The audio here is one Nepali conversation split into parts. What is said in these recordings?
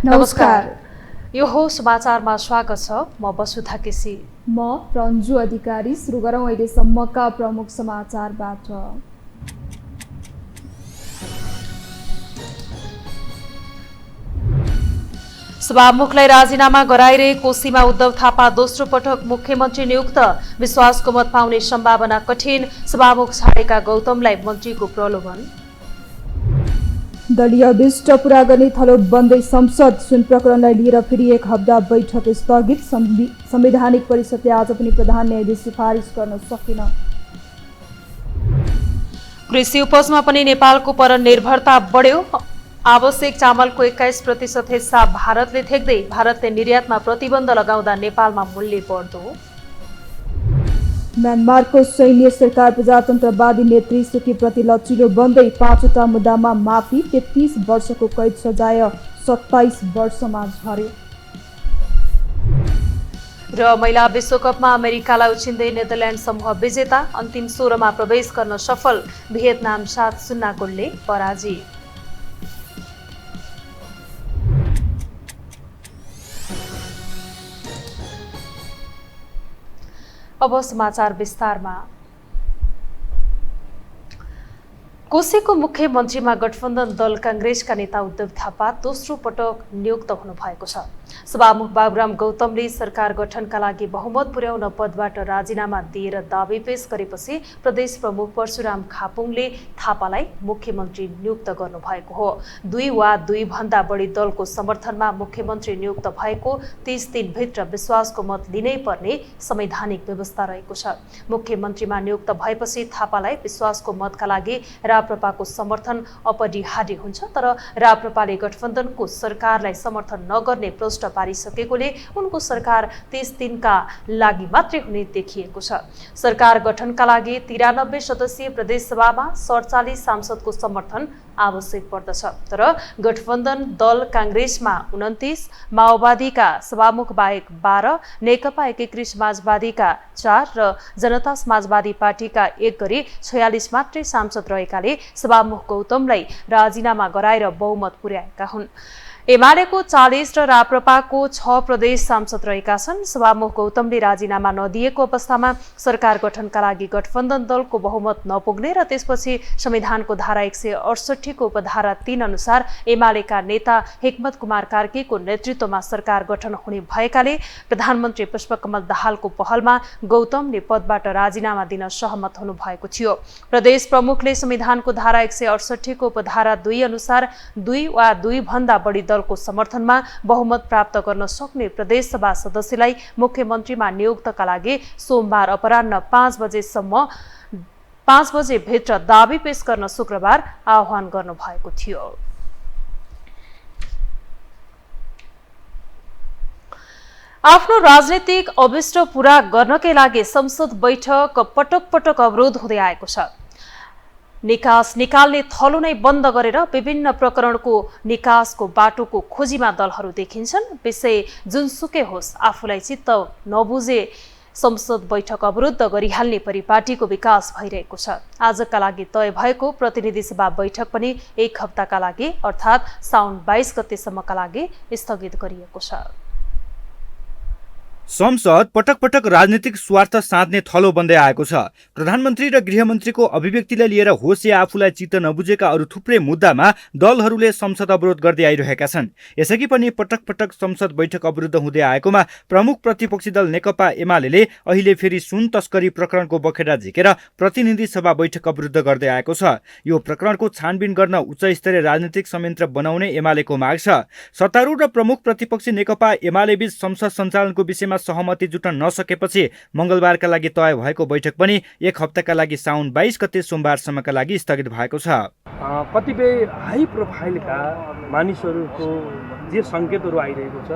नमस्कार। यो हो समाचारमा स्वागत छ। म वसुधा केसी। म रन्जु अधिकारी। सुरु गरौँ अहिलेसम्मका प्रमुख समाचारबाट। सभामुखलाई राजीनामा गराइरहे कोशीमा उद्धव थापा दोस्रो पटक मुख्यमन्त्री नियुक्त। विश्वासको मत पाउने सम्भावना कठिन। सभामुख छाडेका गौतमलाई मन्त्रीको प्रलोभन। दलीय अभिष्ट पूरा गर्ने थलो बन्दै संसद। सुन प्रकरणलाई लिएर फेरि एक हप्ता बैठक स्थगित। संवैधानिक परिषदले आज पनि प्रधान न्यायाधीश सिफारिस गर्न सकेन। कृषि उपजमा पनि नेपालको परनिर्भरता बढ्यो। आवश्यक चामलको 21% हिस्सा भारतले थेक्दै भारतले निर्यातमा प्रतिबन्ध लगाउँदा नेपालमा मूल्य बढ्दो। म्यानमारको सैन्य सरकार प्रजातन्त्रवादी नेत्री सुकीप्रति लचिलो बन्दै 5वटा मुद्दामा माफी। 33 वर्षको कैद सजाय 27 वर्षमा झर्यो। र महिला विश्वकपमा अमेरिकालाई उछिन्दै नेदरल्यान्ड समूह विजेता। अन्तिम 16मा प्रवेश गर्न सफल। भियतनाम 7-0 गोलले पराजित। अब समाचार विस्तारमा। कोशीको मुख्यमन्त्रीमा गठबन्धन दल कांग्रेसका नेता उद्धव थापा दोस्रो पटक नियुक्त हुनुभएको छ। सभामुख बाबुराम गौतमले सरकार गठनका लागि बहुमत पुर्याउन पदबाट राजीनामा दिएर दाबी पेश गरेपछि प्रदेश प्रमुख परशुराम खापुङले थापालाई मुख्यमन्त्री नियुक्त गर्नुभएको हो। 2 वा 2 भन्दा बढी दलको समर्थनमा मुख्यमन्त्री नियुक्त भएको 30 दिनभित्र विश्वासको मत लिनै पर्ने संवैधानिक व्यवस्था रहेको छ। मुख्यमन्त्रीमा नियुक्त भएपछि थापालाई विश्वासको मतका लागि राप्रपाको समर्थन अपरिहार्य हुन्छ। तर राप्रपाले गठबन्धनको सरकारलाई समर्थन नगर्ने प्रश्न पारिसकेकोले उनको सरकार 30 दिनका लागि मात्रै हुने देखिएको छ। सरकार गठनका लागि 93 सदस्यीय प्रदेशसभामा 47 सांसदको समर्थन आवश्यक पर्दछ। तर गठबन्धन दल कांग्रेसमा 29, माओवादीका सभामुख बाहेक 12, नेकपा एकीकृत समाजवादीका 4 र जनता समाजवादी पार्टीका 1 गरी 46 मात्रै सांसद रहेकाले सभामुख गौतमलाई राजीनामा गराएर बहुमत पुर्याएका हुन्। एमालेको 40 र राप्रपाको 6 प्रदेश सांसद रहेका छन्। सभामुख गौतमले राजीनामा नदिएको अवस्थामा सरकार गठनका लागि गठबन्धन दलको बहुमत नपुग्ने र त्यसपछि संविधानको धारा 168 को उपधारा 3 अनुसार एमालेका नेता हिक्मत कुमार कार्कीको नेतृत्वमा सरकार गठन हुने भएकाले प्रधानमन्त्री पुष्पकमल दाहालको पहलमा गौतमले पदबाट राजीनामा दिन सहमत हुनुभएको थियो। प्रदेश प्रमुखले संविधानको धारा 168 को उपधारा 2 अनुसार 2 वा 2 भन्दा बढी दलको समर्थनमा बहुमत प्राप्त गर्न सक्ने प्रदेशसभा सदस्यलाई मुख्यमन्त्रीमा नियुक्तका लागि सोमबार अपराह्न 5 बजे भित्र दाबी पेश गर्न शुक्रबार आह्वान गर्नुभएको थियो। आफ्नो राजनीतिक अभिष्ट पूरा गर्नकै लागि संसद बैठक पटक पटक अवरोध हुँदै आएको छ। निकास निकाल्ने थलो नै बन्द गरेर विभिन्न प्रकरणको निकासको बाटोको खोजीमा दलहरू देखिन्छन्। विषय जुनसुकै होस्, आफूलाई चित्त नबुझे संसद बैठक अवरुद्ध गरिहाल्ने परिपाटीको विकास भइरहेको छ। आजका लागि तय भएको प्रतिनिधि सभा बैठक पनि 1 हप्ताका लागि अर्थात् साउन 22 गतेसम्मका लागि स्थगित गरिएको छ। संसद पटक पटक राजनीतिक स्वार्थ साध्ने थलो बन्दै आएको छ। प्रधानमन्त्री र गृहमन्त्रीको अभिव्यक्तिलाई लिएर होस् या आफूलाई चित्त नबुझेका अरू थुप्रै मुद्दामा दलहरूले संसद अवरोध गर्दै आइरहेका छन्। यसअघि पनि पटक पटक संसद बैठक अवरुद्ध हुँदै आएकोमा प्रमुख प्रतिपक्षी दल नेकपा एमाले अहिले फेरि सुन तस्करी प्रकरणको बखेडा झिकेर प्रतिनिधि सभा बैठक अवरुद्ध गर्दै आएको छ। यो प्रकरणको छानबिन गर्न उच्च स्तरीय राजनीतिक संयन्त्र बनाउने एमालेको माग छ। सत्तारूढ र प्रमुख प्रतिपक्षी नेकपा एमाले बीच संसद सञ्चालनको विषयमा सहमति जुट्न नसकेपछि मंगलबारका लागि तय भएको बैठक पनि 1 हप्ताका लागि साउन 22 गते सोमबारसम्मका लागि स्थगित भएको छ। कतिपय हाई प्रोफाइलका मानिसहरूको जे संकेतहरू आइरहेको छ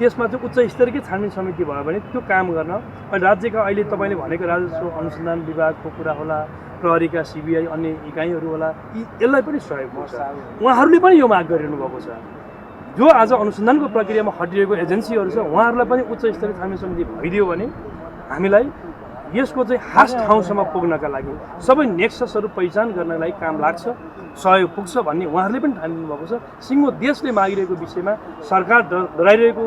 त्यसमा चाहिँ उच्च स्तरीय छानबिन समिति भयो भने त्यो काम गर्न अनि राज्यका अहिले तपाईले भनेको राजस्व अनुसन्धान विभागको कुरा होला, प्रहरीका सीबीआई अन्य इकाइहरू होला, यसलाई पनि सहयोग हुन्छ। उहाँहरूले पनि यो माग गरिरहनु भएको छ। जो आज अनुसन्धानको प्रक्रियामा हटिरहेको एजेन्सीहरू छ उहाँहरूलाई पनि उच्च स्तरीय छानबिन समिति भइदियो भने हामीलाई यसको चाहिँ खास ठाउँसम्म पुग्नका लागि सबै नेक्ससहरू पहिचान गर्नका लागि काम लाग्छ, सहयोग पुग्छ भन्ने उहाँहरूले पनि ठानिदिनु भएको छ। सिङ्गो देशले मागिरहेको विषयमा सरकार डराइरहेको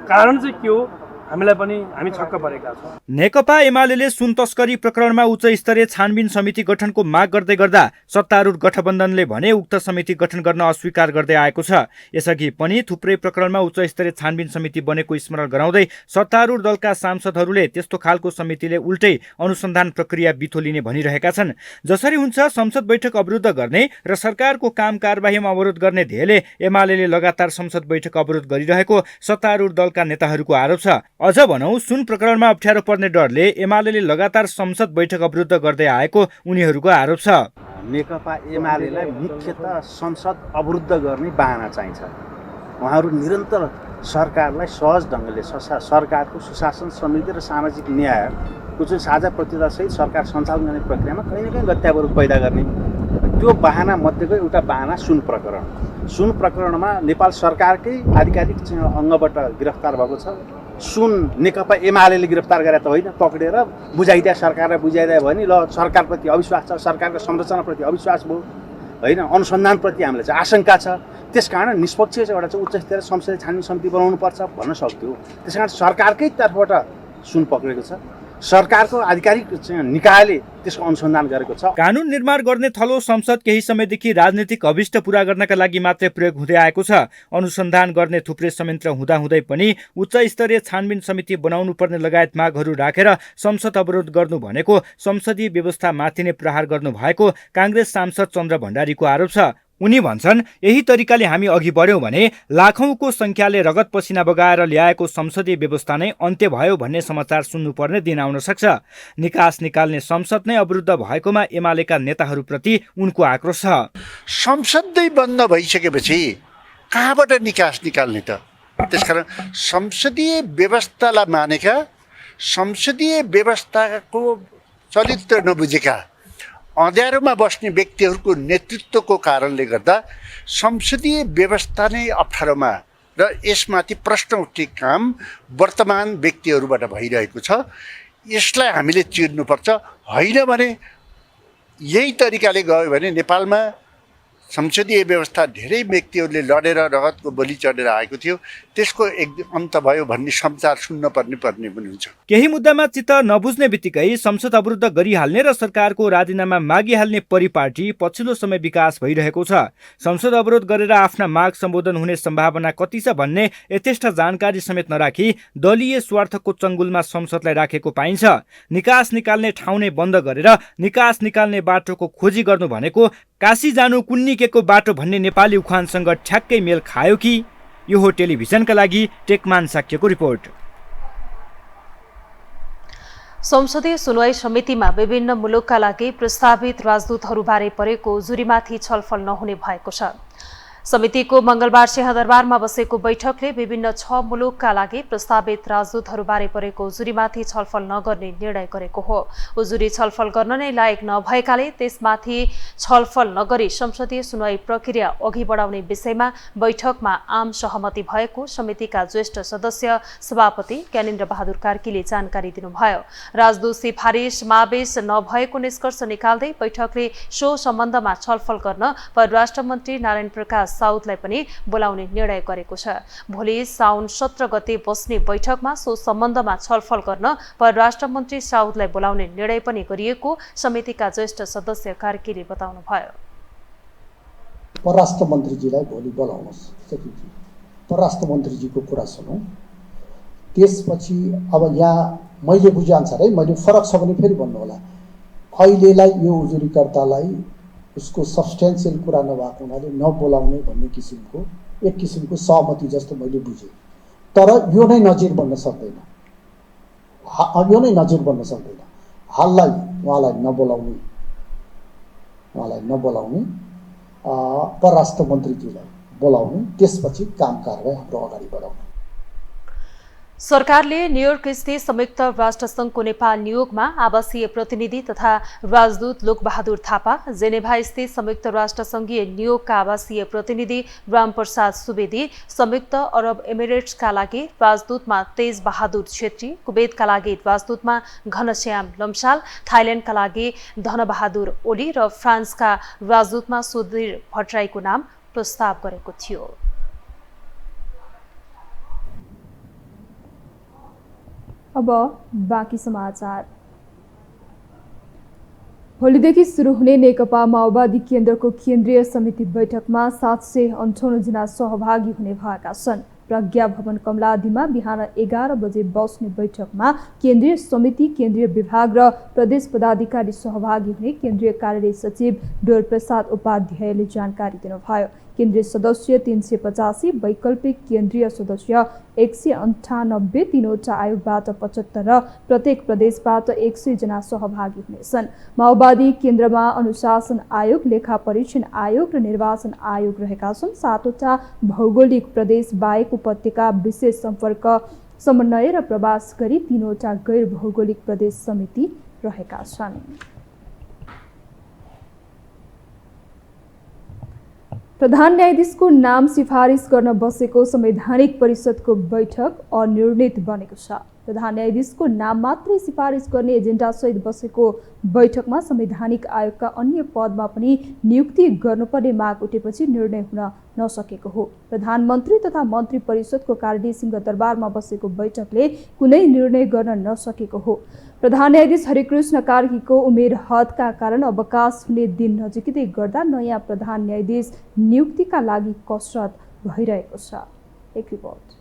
कारण चाहिँ के हो, हामी छक्क परेका छौँ। नेकपा एमाले सुन तस्करी प्रकरणमा उच्च स्तरीय छानबिन समिति गठनको माग गर्दै गर्दा सत्तारूढ गठबन्धनले भने उक्त समिति गठन गर्न अस्वीकार गर्दै आएको छ। यसअघि पनि थुप्रै प्रकरणमा उच्च स्तरीय छानबिन समिति बनेको स्मरण गराउँदै सत्तारूढ दलका सांसदहरूले त्यस्तो खालको समितिले उल्टै अनुसन्धान प्रक्रिया बिथोलिने भनिरहेका छन्। जसरी हुन्छ संसद बैठक अवरुद्ध गर्ने र सरकारको काम कारबाहीमा अवरोध गर्ने ध्येयले एमाले लगातार संसद बैठक अवरोध गरिरहेको सत्तारूढ दलका नेताहरूको आरोप छ। अझ भनौं सुन प्रकरणमा अप्ठ्यारो पर्ने डरले एमाले लगातार संसद बैठक अवरुद्ध गर्दै आएको उनीहरूको आरोप छ। नेकपा एमालेलाई मुख्यतः संसद अवरुद्ध गर्ने बहाना चाहिन्छ। उहाँहरू निरन्तर सरकारलाई सहज ढङ्गले सरकारको सुशासन समिति र सामाजिक न्यायको जुन साझा प्रतिबद्धतासहित सरकार सञ्चालन गर्ने प्रक्रियामा कहीँ न कहीँ गत्यावरोध पैदा गर्ने, त्यो बहाना मध्येको एउटा बहाना सुन प्रकरण। सुन प्रकरणमा नेपाल सरकारकै आधिकारिक अङ्गबाट गिरफ्तार भएको छ। सुन नेकपा एमाले गिरफ्तार गरे त होइन, पक्रेर बुझाइदिया सरकारलाई बुझाइदिया भयो नि, ल सरकारप्रति अविश्वास छ, सरकारको संरचनाप्रति अविश्वास भयो होइन, अनुसन्धानप्रति हामीलाई चाहिँ आशंका छ। त्यसकारण निष्पक्ष एउटा चाहिँ उच्च स्तरीय संसदीय छानबिन समिति बनाउनुपर्छ भन्न सक्थ्यो। त्यसकारण सरकारकै तर्फबाट सुन पक्रेको छ, सरकारको आधिकारिक निकायले त्यसको अनुसन्धान गरेको छ। कानुन निर्माण गर्ने थलो संसद केही समयदेखि राजनीतिक अभिष्ट पूरा गर्नका लागि मात्रै प्रयोग हुँदै आएको छ। अनुसन्धान गर्ने थुप्रै संयन्त्र हुँदाहुँदै पनि उच्च स्तरीय छानबिन समिति बनाउनु पर्ने लगायत मागहरू राखेर संसद अवरोध गर्नु भनेको संसदीय व्यवस्थामाथि नै प्रहार गर्नु भएको काङ्ग्रेस सांसद चन्द्र भण्डारीको आरोप छ। उनी भन्छन् यही तरिकाले हामी अघि बढ्यौं भने लाखौंको संख्याले रगत पसिना बगाएर ल्याएको संसदीय व्यवस्था नै अन्त्य भयो भन्ने समाचार सुन्नुपर्ने दिन आउन सक्छ। निकास निकाल्ने संसद नै अवरुद्ध भएकोमा एमालेका नेताहरूप्रति उनको आक्रोश छ। संसद नै बन्द भइसकेपछि कहाँबाट निकास निकाल्ने त? त्यसकारण संसदीय व्यवस्थालाई मानेका, संसदीय व्यवस्थाको चरित्र नबुझेका, अँध्यारोमा बस्ने व्यक्तिहरूको नेतृत्वको कारणले गर्दा संसदीय व्यवस्था नै अप्ठ्यारोमा र यसमाथि प्रश्न उठ्ने काम वर्तमान व्यक्तिहरूबाट भइरहेको छ। यसलाई हामीले चिर्नुपर्छ। होइन भने यही तरिकाले गयो भने नेपालमा संसदीय व्यवस्था धेरै व्यक्तिहरूले लडेर रगतको बलि चढेर आएको थियो, त्यसको एकदम अन्त भयो भन्ने समाचार सुन्न पर्ने पनि हुन्छ। केही मुद्दामा चित्त नबुझ्ने बित्तिकै संसद अवरुद्ध गरिहाल्ने र सरकारको राजीनामा मागिहाल्ने परिपाटी पछिल्लो समय विकास भइरहेको छ। संसद अवरोध गरेर आफ्ना माग सम्बोधन हुने सम्भावना कति छ भन्ने यथेष्ट जानकारी समेत नराखी दलीय स्वार्थको चङ्गुलमा संसदलाई राखेको पाइन्छ। निकास निकाल्ने ठाउँ नै बन्द गरेर निकास निकाल्ने बाटोको खोजी गर्नु भनेको काशी जानु कुन्निकेको बाटो भन्ने नेपाली उखानसँग ठ्याक्कै मेल खायो कि? यो हो टेलिभिजनका लागि टेकमान साक्यको रिपोर्ट। संसदीय सुनवाई समितिमा विभिन्न मुलुकका लागि प्रस्तावित राजदूतहरूबारे परेको उजुरीमाथि छलफल नहुने भएको छ। समितिको मंगलबार सिंहदरबारमा बसेको बैठकले विभिन्न 6 मुलुकका लागि प्रस्तावित राजदूतहरूबारे परेको उजुरीमाथि छलफल नगर्ने निर्णय गरेको हो। उजुरी छलफल गर्न नै लायक नभएकाले त्यसमाथि छलफल नगरी संसदीय सुनवाई प्रक्रिया अघि बढाउने विषयमा बैठकमा आम सहमति भएको समितिका ज्येष्ठ सदस्य सभापति ज्ञानेन्द्र बहादुर कार्कीले जानकारी दिनुभयो। राजदूत सिफारिस समावेश नभएको निष्कर्ष निकाल्दै बैठकले सो सम्बन्धमा छलफल गर्न परराष्ट्र मन्त्री नारायण प्रकाश साउदलाई पनि बोलाउने निर्णय गरेको छ। भोलि साउन 17 गते बस्ने बैठकमा सो सम्बन्धमा छलफल गर्न परराष्ट्र मन्त्री साउदलाई बोलाउने निर्णय पनि गरिएको समितिका ज्येष्ठ सदस्य कार्कीले बताउनुभयो। परराष्ट्र मन्त्रीजीलाई भोलि बोलाउनुहोस्, परराष्ट्र मन्त्रीजीको कुरा सुनौँ। त्यसपछि अब यहाँ मैले बुझेअनुसार है, मैले फरक छ भने फेरि भन्नु होला, अहिलेलाई यो उजुरीकर्तालाई उसको सब्सटेन्सियल कुरा नभएको हुनाले नबोलाउने भन्ने किसिमको एक किसिमको सहमति जस्तो मैले बुझेँ। तर यो नै नजिर बन्न सक्दैन, यो नै नजिर बन्न सक्दैन। हाललाई उहाँलाई नबोलाउने परराष्ट्र मन्त्रीजीलाई बोलाउने, त्यसपछि काम कारबाही हाम्रो अगाडि बढाउने। सरकारले न्युयोर्क स्थित संयुक्त राष्ट्र संघको नेपाल नियोगमा आवासीय प्रतिनिधि तथा राजदूत लोकबहादुर थापा, जेनेभा स्थित संयुक्त राष्ट्र संघीय नियोगका आवासीय प्रतिनिधि रामप्रसाद सुवेदी, संयुक्त अरब एमिरेट्सका लागि राजदूतमा तेज बहादुर छेत्री, कुवेतका लागि राजदूतमा घनश्याम लम्साल, थाइल्याण्डका लागि धनबहादुर ओली र फ्रान्सका राजदूतमा सुधीर भट्टराईको नाम प्रस्ताव गरेको थियो। अब बाँकी समाचार। भोलिदेखि सुरु हुने नेकपा माओवादी केन्द्रको केन्द्रीय समिति बैठकमा 758 जना सहभागी हुने भएका छन्। प्रज्ञा भवन कमलादीमा बिहान 11 बजे बस्ने बैठकमा केन्द्रीय समिति, केन्द्रीय विभाग र प्रदेश पदाधिकारी सहभागी हुने केन्द्रीय कार्यालय सचिव डोर प्रसाद उपाध्यायले जानकारी दिनुभयो। केन्द्रीय सदस्य 385, वैकल्पिक केन्द्रीय सदस्य 198, तीनवटा आयोगबाट 75 र प्रत्येक प्रदेशबाट 100 जना सहभागी हुनेछन्। माओवादी केन्द्रमा अनुशासन आयोग, लेखा परीक्षण आयोग र निर्वाचन आयोग रहेका छन्। 7वटा भौगोलिक प्रदेश बाहेक उपत्यका विशेष सम्पर्क समन्वय र प्रवास गरी 3वटा गैर भौगोलिक प्रदेश समिति रहेका छन्। प्रधान न्यायाधीशको नाम सिफारिस गर्न बसेको संवैधानिक परिषदको बैठक अनिर्णित बनेको छ। प्रधान न्यायाधीशको नाम मात्रै सिफारिस गर्ने एजेन्डासहित बसेको बैठकमा संवैधानिक आयोगका अन्य पदमा पनि नियुक्ति गर्नुपर्ने माग उठेपछि निर्णय हुन नसकेको हो। प्रधानमन्त्री तथा मन्त्री परिषदको कार्यालय सिंहदरबारमा बसेको बैठकले कुनै निर्णय गर्न नसकेको हो। प्रधान न्यायाधीश हरिकृष्ण कार्कीको उमेर हदका कारण अवकाश हुने दिन नजिकै गर्दा नयाँ प्रधान न्यायाधीश नियुक्तिका लागि कसरत भइरहेको छ। एक रिपोर्ट।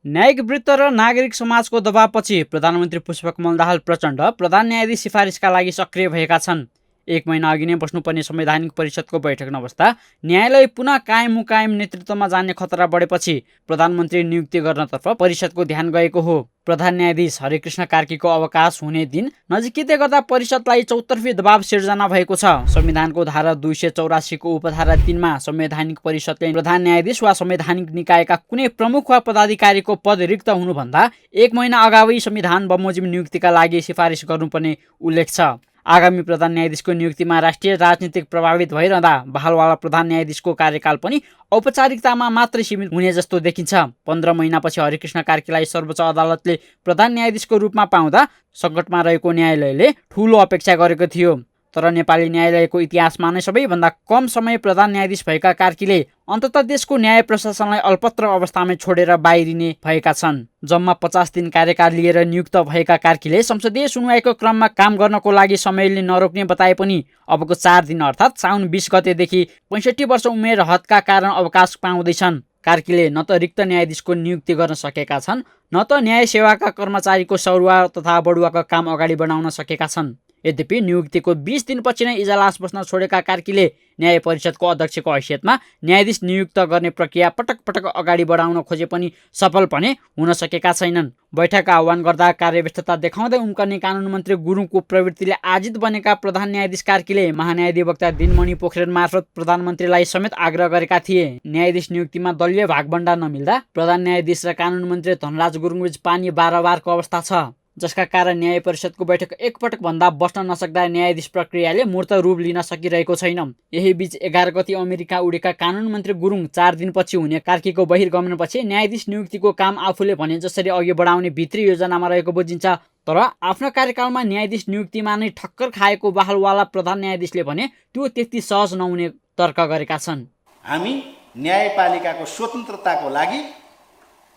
न्यायिक वृत्त र नागरिक समाजको दबावपछि प्रधानमन्त्री पुष्पकमल दाहाल प्रचण्ड प्रधान न्यायाधीश सिफारिसका लागि सक्रिय भएका छन्। 1 महिना अघि नै बस्नुपर्ने संवैधानिक परिषदको बैठक नबस्दा न्यायालय पुनः कायम मुकायम नेतृत्वमा जाने खतरा बढेपछि प्रधानमन्त्री नियुक्ति गर्नतर्फ परिषदको ध्यान गएको हो। प्रधान न्यायाधीश हरिकृष्ण कार्कीको अवकाश हुने दिन नजिकै गर्दा परिषदलाई चौतर्फी दबाव सिर्जना भएको छ। संविधानको धारा 284 को उपधारा 3 मा संवैधानिक परिषदले प्रधान न्यायाधीश वा संवैधानिक निकायका कुनै प्रमुख वा पदाधिकारीको पद रिक्त हुनुभन्दा 1 महिना अगावै संविधान बमोजिम नियुक्तिका लागि सिफारिस गर्नुपर्ने उल्लेख छ। आगामी प्रधान न्यायाधीशको नियुक्तिमा राष्ट्रिय राजनीतिक प्रभावित भइरहँदा बहालवाला प्रधान न्यायाधीशको कार्यकाल पनि औपचारिकतामा मात्रै सीमित हुने जस्तो देखिन्छ। 15 महिनापछि हरिकृष्ण कार्कीलाई सर्वोच्च अदालतले प्रधान न्यायाधीशको रूपमा पाउँदा सङ्कटमा रहेको न्यायालयले ठूलो अपेक्षा गरेको थियो। तर नेपाली न्यायालयको इतिहासमा नै सबैभन्दा कम समय प्रधान न्यायाधीश भएका कार्कीले अन्ततः देशको न्याय प्रशासनलाई अल्पत्र अवस्थामै छोडेर बाहिरिने भएका छन्। जम्मा 50 दिन कार्यकाल लिएर नियुक्त भएका कार्कीले संसदीय सुनवाईको क्रममा काम गर्नको लागि समयले नरोक्ने बताए पनि अबको 4 दिन अर्थात् साउन 20 गतेदेखि 65 वर्ष उमेर हदका कारण अवकाश पाउँदैछन्। कार्कीले न त रिक्त न्यायाधीशको नियुक्ति गर्न सकेका छन्, न त न्याय सेवाका कर्मचारीको सरुवा तथा बढुवाका काम अगाडि बढाउन सकेका छन्। यद्यपि नियुक्तिको 20 दिनपछि नै इजलास बस्न छोडेका कार्कीले न्याय परिषदको अध्यक्षको हैसियतमा न्यायाधीश नियुक्त गर्ने प्रक्रिया पटक पटक अगाडि बढाउन खोजे पनि सफल भने हुन सकेका छैनन्। बैठक आह्वान गर्दा कार्यव्यस्तता देखाउँदै उम्कने कानुन मन्त्री गुरुङको प्रवृत्तिले आजित बनेका प्रधान न्यायाधीश कार्कीले महान्यायाधिवक्ता दिनमणि पोखरेल मार्फत प्रधानमन्त्रीलाई समेत आग्रह गरेका थिए। न्यायाधीश नियुक्तिमा दलीय भागबण्डा नमिल्दा प्रधान न्यायाधीश र कानुन मन्त्री धनराज गुरुङबीच पानी बारबारको अवस्था छ, जसका कारण न्याय परिषदको बैठक एकपटक भन्दा बस्न नसक्दा न्यायाधीश प्रक्रियाले मूर्त रूप लिन सकिरहेको छैन। यही बीच 11 गते अमेरिका उडेका कानुन मन्त्री गुरुङ 4 दिनपछि हुने कार्कीको बहिर्गमनपछि न्यायाधीश नियुक्तिको काम आफूले भने जसरी अघि बढाउने भित्री योजनामा रहेको बुझिन्छ। तर आफ्नो कार्यकालमा न्यायाधीश नियुक्तिमा नै ठक्कर खाएको बहालवाला प्रधान न्यायाधीशले भने त्यो त्यति सहज नहुने तर्क गरेका छन्। हामी न्यायपालिकाको स्वतन्त्रताको लागि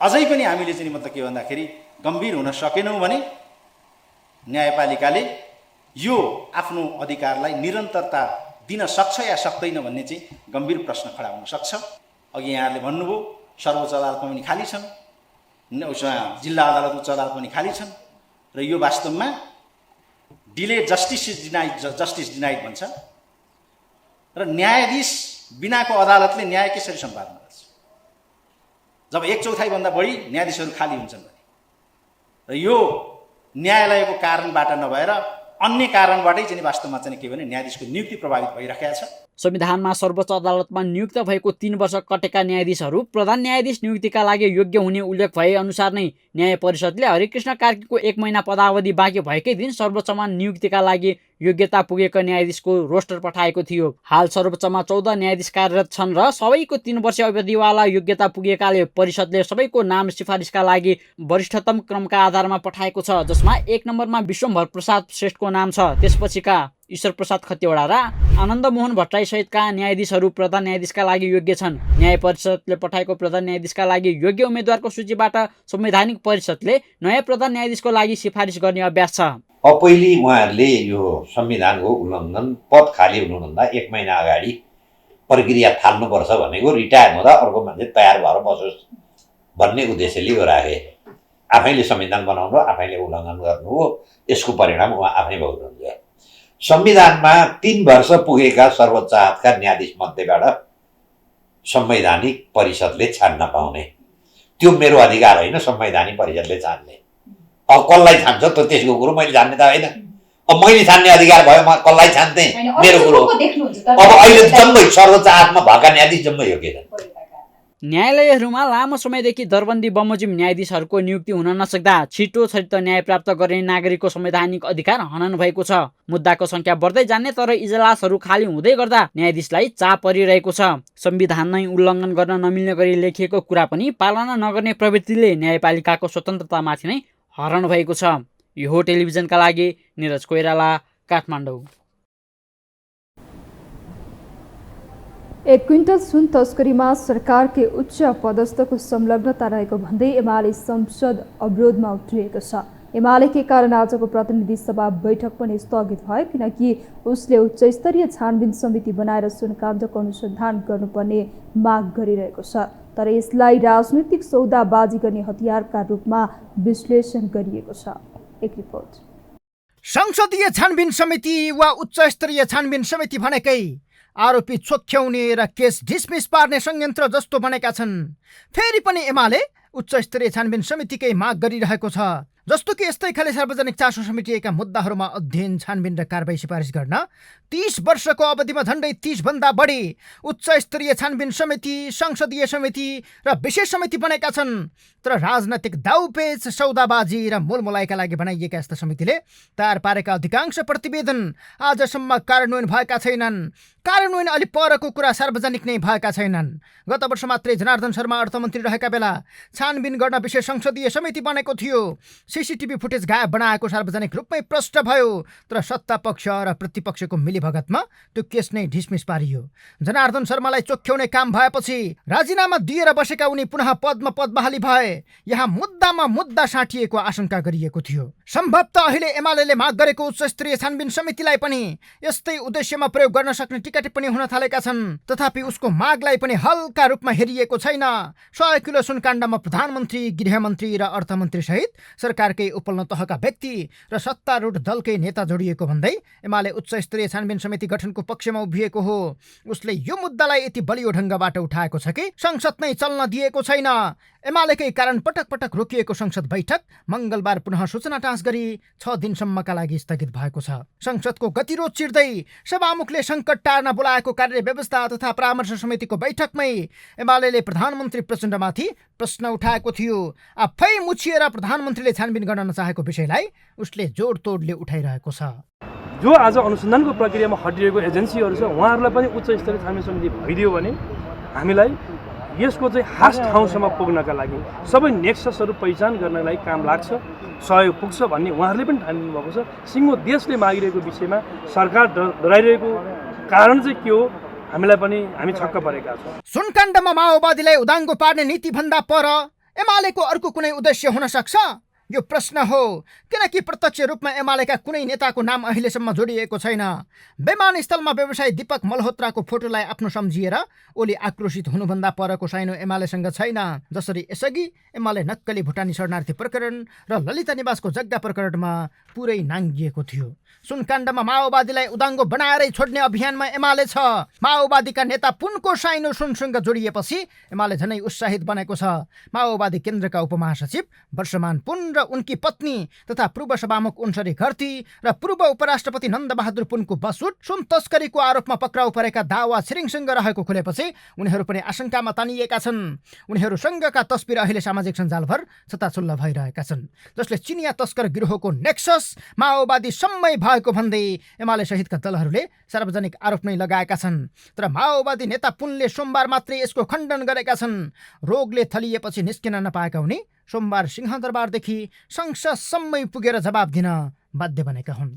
अझै पनि हामीले चाहिँ मतलब के भन्दाखेरि गम्भीर हुन सकेनौँ भने न्यायपालिकाले यो आफ्नो अधिकारलाई निरन्तरता दिन सक्छ या सक्दैन भन्ने चाहिँ गम्भीर प्रश्न खडा हुन सक्छ। अघि यहाँहरूले भन्नुभयो सर्वोच्च अदालतमा पनि खाली छन्, जिल्ला अदालत उच्च अदालत पनि खाली छन् र यो वास्तवमा डिले जस्टिस डिनाइड भन्छ र न्यायाधीश बिनाको अदालतले न्याय कसरी सम्पादन गर्छ जब 1/4 भन्दा बढी न्यायाधीशहरू खाली हुन्छन् भने। र यो न्यायालयको कारणबाट नभएर अन्य कारणबाटै चाहिँ वास्तवमा चाहिँ के भने न्यायाधीशको नियुक्ति प्रभावित भइरहेको छ। संविधानमा सर्वोच्च अदालतमा नियुक्त भएको 3 वर्ष कटेका न्यायाधीशहरू प्रधान न्यायाधीश नियुक्तिका लागि योग्य हुने उल्लेख भए अनुसार नै न्याय परिषदले हरिकृष्ण कार्कीको 1 महिना पदावधि बाँकी भएकै दिन सर्वोच्चमा नियुक्तिका लागि योग्यता पुगेको न्यायाधीशको रोस्टर पठाएको थियो। हाल सर्वोच्चमा 14 न्यायाधीश कार्यरत छन् र सबैको 3 वर्ष अवधिवाला योग्यता पुगेकाले परिषदले सबैको नाम सिफारिसका लागि वरिष्ठतम क्रमका आधारमा पठाएको छ, जसमा 1 नम्बरमा विश्वम्भर प्रसाद श्रेष्ठको नाम छ। त्यसपछिका ईश्वर प्रसाद खतिवडा र आनन्द मोहन भट्टराई सहितका न्यायाधीशहरू प्रधान न्यायाधीशका लागि योग्य छन्। न्याय परिषदले पठाएको प्रधान न्यायाधीशका लागि योग्य उम्मेदवारको सूचीबाट संवैधानिक परिषदले नयाँ प्रधान न्यायाधीशको लागि सिफारिस गर्ने अभ्यास छ। पहिले उहाँहरूले यो संविधानको उल्लङ्घन पद खाली हुनुभन्दा 1 महिना अगाडि प्रक्रिया थाल्नुपर्छ भनेको रिटायर हुँदा अर्को मान्छे तयार भएर बसोस् भन्ने उद्देश्यले यो राखे। आफैले संविधान बनाउनु, आफैले उल्लङ्घन गर्नु हो, यसको परिणाम उहाँ आफै भोग्नुहुन्छ। संविधानमा 3 वर्ष पुगेका सर्वोच्च अदालतका न्यायाधीश मध्येबाट संवैधानिक परिषदले छान्न पाउने, त्यो मेरो अधिकार होइन, संवैधानिक परिषदले छान्ने। अब कसलाई छान्छ त त्यसको कुरो मैले छान्ने त होइन। अब मैले छान्ने अधिकार भयो, म कसलाई छान्थे मेरो कुरो। अब अहिले जम्मै सर्वोच्च अदालतमा भएका न्यायाधीश जम्मै योग्य छन्। न्यायालयहरूमा लामो समयदेखि दरबन्दी बमोजिम न्यायाधीशहरूको नियुक्ति हुन नसक्दा छिटो छरित न्याय प्राप्त गर्ने नागरिकको संवैधानिक अधिकार हनन भएको छ। मुद्दाको संख्या बढ्दै जाने तर इजलासहरू खाली हुँदै गर्दा न्यायाधीशलाई चाप परिरहेको छ। संविधान नै उल्लङ्घन गर्न नमिल्ने गरी लेखिएको कुरा पनि पालना नगर्ने प्रवृत्तिले न्यायपालिकाको स्वतन्त्रतामाथि नै हरण भएको छ। यो हो टेलिभिजनका लागि निरज कोइराला, काठमाडौँ। 1 क्विन्टल सुन तस्करीमा सरकारकै उच्च पदस्थको संलग्नता रहेको भन्दै एमाले संसद अवरोधमा उत्रिएको छ। एमालेकै कारण आजको प्रतिनिधि सभा बैठक पनि स्थगित भयो, किनकि उसले उच्च स्तरीय छानबिन समिति बनाएर सुनकाण्डको अनुसन्धान गर्नुपर्ने माग गरिरहेको छ। तर यसलाई राजनीतिक सौदाबाजी गर्ने हतियारका रूपमा विश्लेषण गरिएको छ। एक रिपोर्ट। संसदीय छानबिन समिति वा उच्च स्तरीय छानबिन समिति भनेकै आरोपी छोक्याउने र केस डिसमिस पार्ने संयन्त्र जस्तो बनेका छन्। फेरि पनि एमाले उच्च स्तरीय छानबिन समितिकै माग गरिरहेको छ। जस्तो कि यस्तै खाले सार्वजनिक चासो समेटिएका मुद्दाहरूमा अध्ययन, छानबिन र कारबाही सिफारिस गर्न 30 वर्षको अवधिमा झन्डै 30 भन्दा बढी उच्च स्तरीय छानबिन समिति, संसदीय समिति र विशेष समिति बनेका छन्। तर राजनैतिक दाउपेच, सौदाबाजी र मोलमोलाइका लागि बनाइएका यस्ता समितिले तयार पारेका अधिकांश प्रतिवेदन आजसम्म कार्यान्वयन भएका छैनन्। कार्यान्वयन अलि परको कुरा सार्वजनिक नै भएका छैनन्। गत वर्ष मात्रै जनार्दन शर्मा अर्थमन्त्री रहेका बेला छानबिन गर्न विशेष संसदीय समिति बनेको थियो। सीसीटीभी फुटेज गायब बनाएको सार्वजनिक रूपमै प्रष्ट भयो, तर सत्ता पक्ष र प्रतिपक्षको मिलीभगतमा त्यो केस नै डिसमिस पारियो। जनार्दन शर्मालाई चोख्याउने काम भएपछि राजीनामा दिएर बसेका उनी पुनः पदमा पदबहाली भए। यहाँ मुद्दामा मुद्दा साटिएको आशंका गरिएको थियो। सम्भवतः अहिले एमालेले माग गरेको उच्च स्तरीय छानबिन समितिलाई पनि यस्तै उद्देश्यमा प्रयोग गर्न सक्ने टिका टिप्पणी हुन थालेका छन्। तथापि उसको मागलाई पनि हल्का रूपमा हेरिएको छैन। 100 किलो सुनकाण्डमा प्रधानमन्त्री, गृहमन्त्री र अर्थमन्त्री सहित सरकारकै उपल्लो तहका व्यक्ति र सत्तारूढ दलकै नेता जोडिएको भन्दै एमाले उच्च स्तरीय छानबिन समिति गठनको पक्षमा उभिएको हो। उसले यो मुद्दालाई यति बलियो ढङ्गबाट उठाएको छ कि संसद नै चल्न दिएको छैन। एमालेकै कारण पटक पटक रोकिएको संसद बैठक मङ्गलबार पुनः सूचना टाँस गरी 6 दिनसम्मका लागि स्थगित भएको छ। संसदको गतिरोध चिर्दै सभामुखले सङ्कट टार्न बोलाएको कार्य व्यवस्था तथा परामर्श समितिको बैठकमै एमालेले प्रधानमन्त्री प्रचण्डमाथि प्रश्न उठाएको थियो। आफै मुछिएर प्रधानमन्त्रीले छानबिन गर्न नचाहेको विषयलाई उसले जोडतोडले उठाइरहेको छ। जो आज अनुसन्धानको प्रक्रियामा हटिरहेको एजेन्सीहरू छ उहाँहरूलाई पनि उच्च स्तरीय छानबिन समिति भइदियो भने हामीलाई यसको चाहिँ खास ठाउँसम्म पुग्नका लागि सबै नेक्ससहरू पहिचान गर्नका लागि काम लाग्छ, सहयोग पुग्छ भन्ने उहाँहरूले पनि ठानिदिनु भएको छ। सिङ्गो देशले मागिरहेको विषयमा सरकार डराइरहेको कारण चाहिँ के हो, हामी छक्क परेका छौँ। सुनकाण्डमा माओवादीलाई उदाङ्गो पार्ने नीति भन्दा पर एमालेको अर्को कुनै उद्देश्य हुन सक्छ? यो प्रश्न हो, किनकि प्रत्यक्ष रूपमा एमालेका कुनै नेताको नाम अहिलेसम्म जोडिएको छैन। विमानस्थलमा व्यवसायी दीपक मल्होत्राको फोटोलाई आफ्नो सम्झिएर ओली आक्रोशित हुनुभन्दा परको साइनो एमालेसँग छैन। जसरी यसअघि एमाले नक्कली भुटानी शरणार्थी प्रकरण र ललिता निवासको जग्गा प्रकरणमा पुरै नाङ्गिएको थियो। सुनकाण्डमा माओवादीलाई उदाङ्गो बनाएरै छोड्ने अभियानमा एमाले छ। माओवादीका नेता पुनको साइनो सुनसँग जोडिएपछि एमाले झनै उत्साहित बनेको छ। माओवादी केन्द्रका उपमहासचिव वर्षमान पुन र र उनकी पत्नी तथा पूर्व सभामुख उन्सरी घरती र पूर्व उपराष्ट्रपति नन्दबहादुर पुनको बसुट सुन तस्करीको आरोपमा पक्राउ परेका दावा छिरिङसँग रहेको खुलेपछि उनीहरू पनि आशंकामा तानिएका छन्। उनीहरूसँगका तस्बिर अहिले सामाजिक सञ्जालभर छताछुल्ल भइरहेका छन्, जसले चिनिया तस्कर गिरोहको नेक्सस माओवादी सम्मै भएको भन्दै एमाले सहितका दलहरूले सार्वजनिक आरोप नै लगाएका छन्। तर माओवादी नेता पुनले सोमबार मात्रै यसको खण्डन गरेका छन्। रोगले थलिएपछि निस्किन नपाएका उनी सोमबार सिंहदरबारदेखि संसदसम्मै पुगेर जवाब दिन बाध्य बनेका हुन्।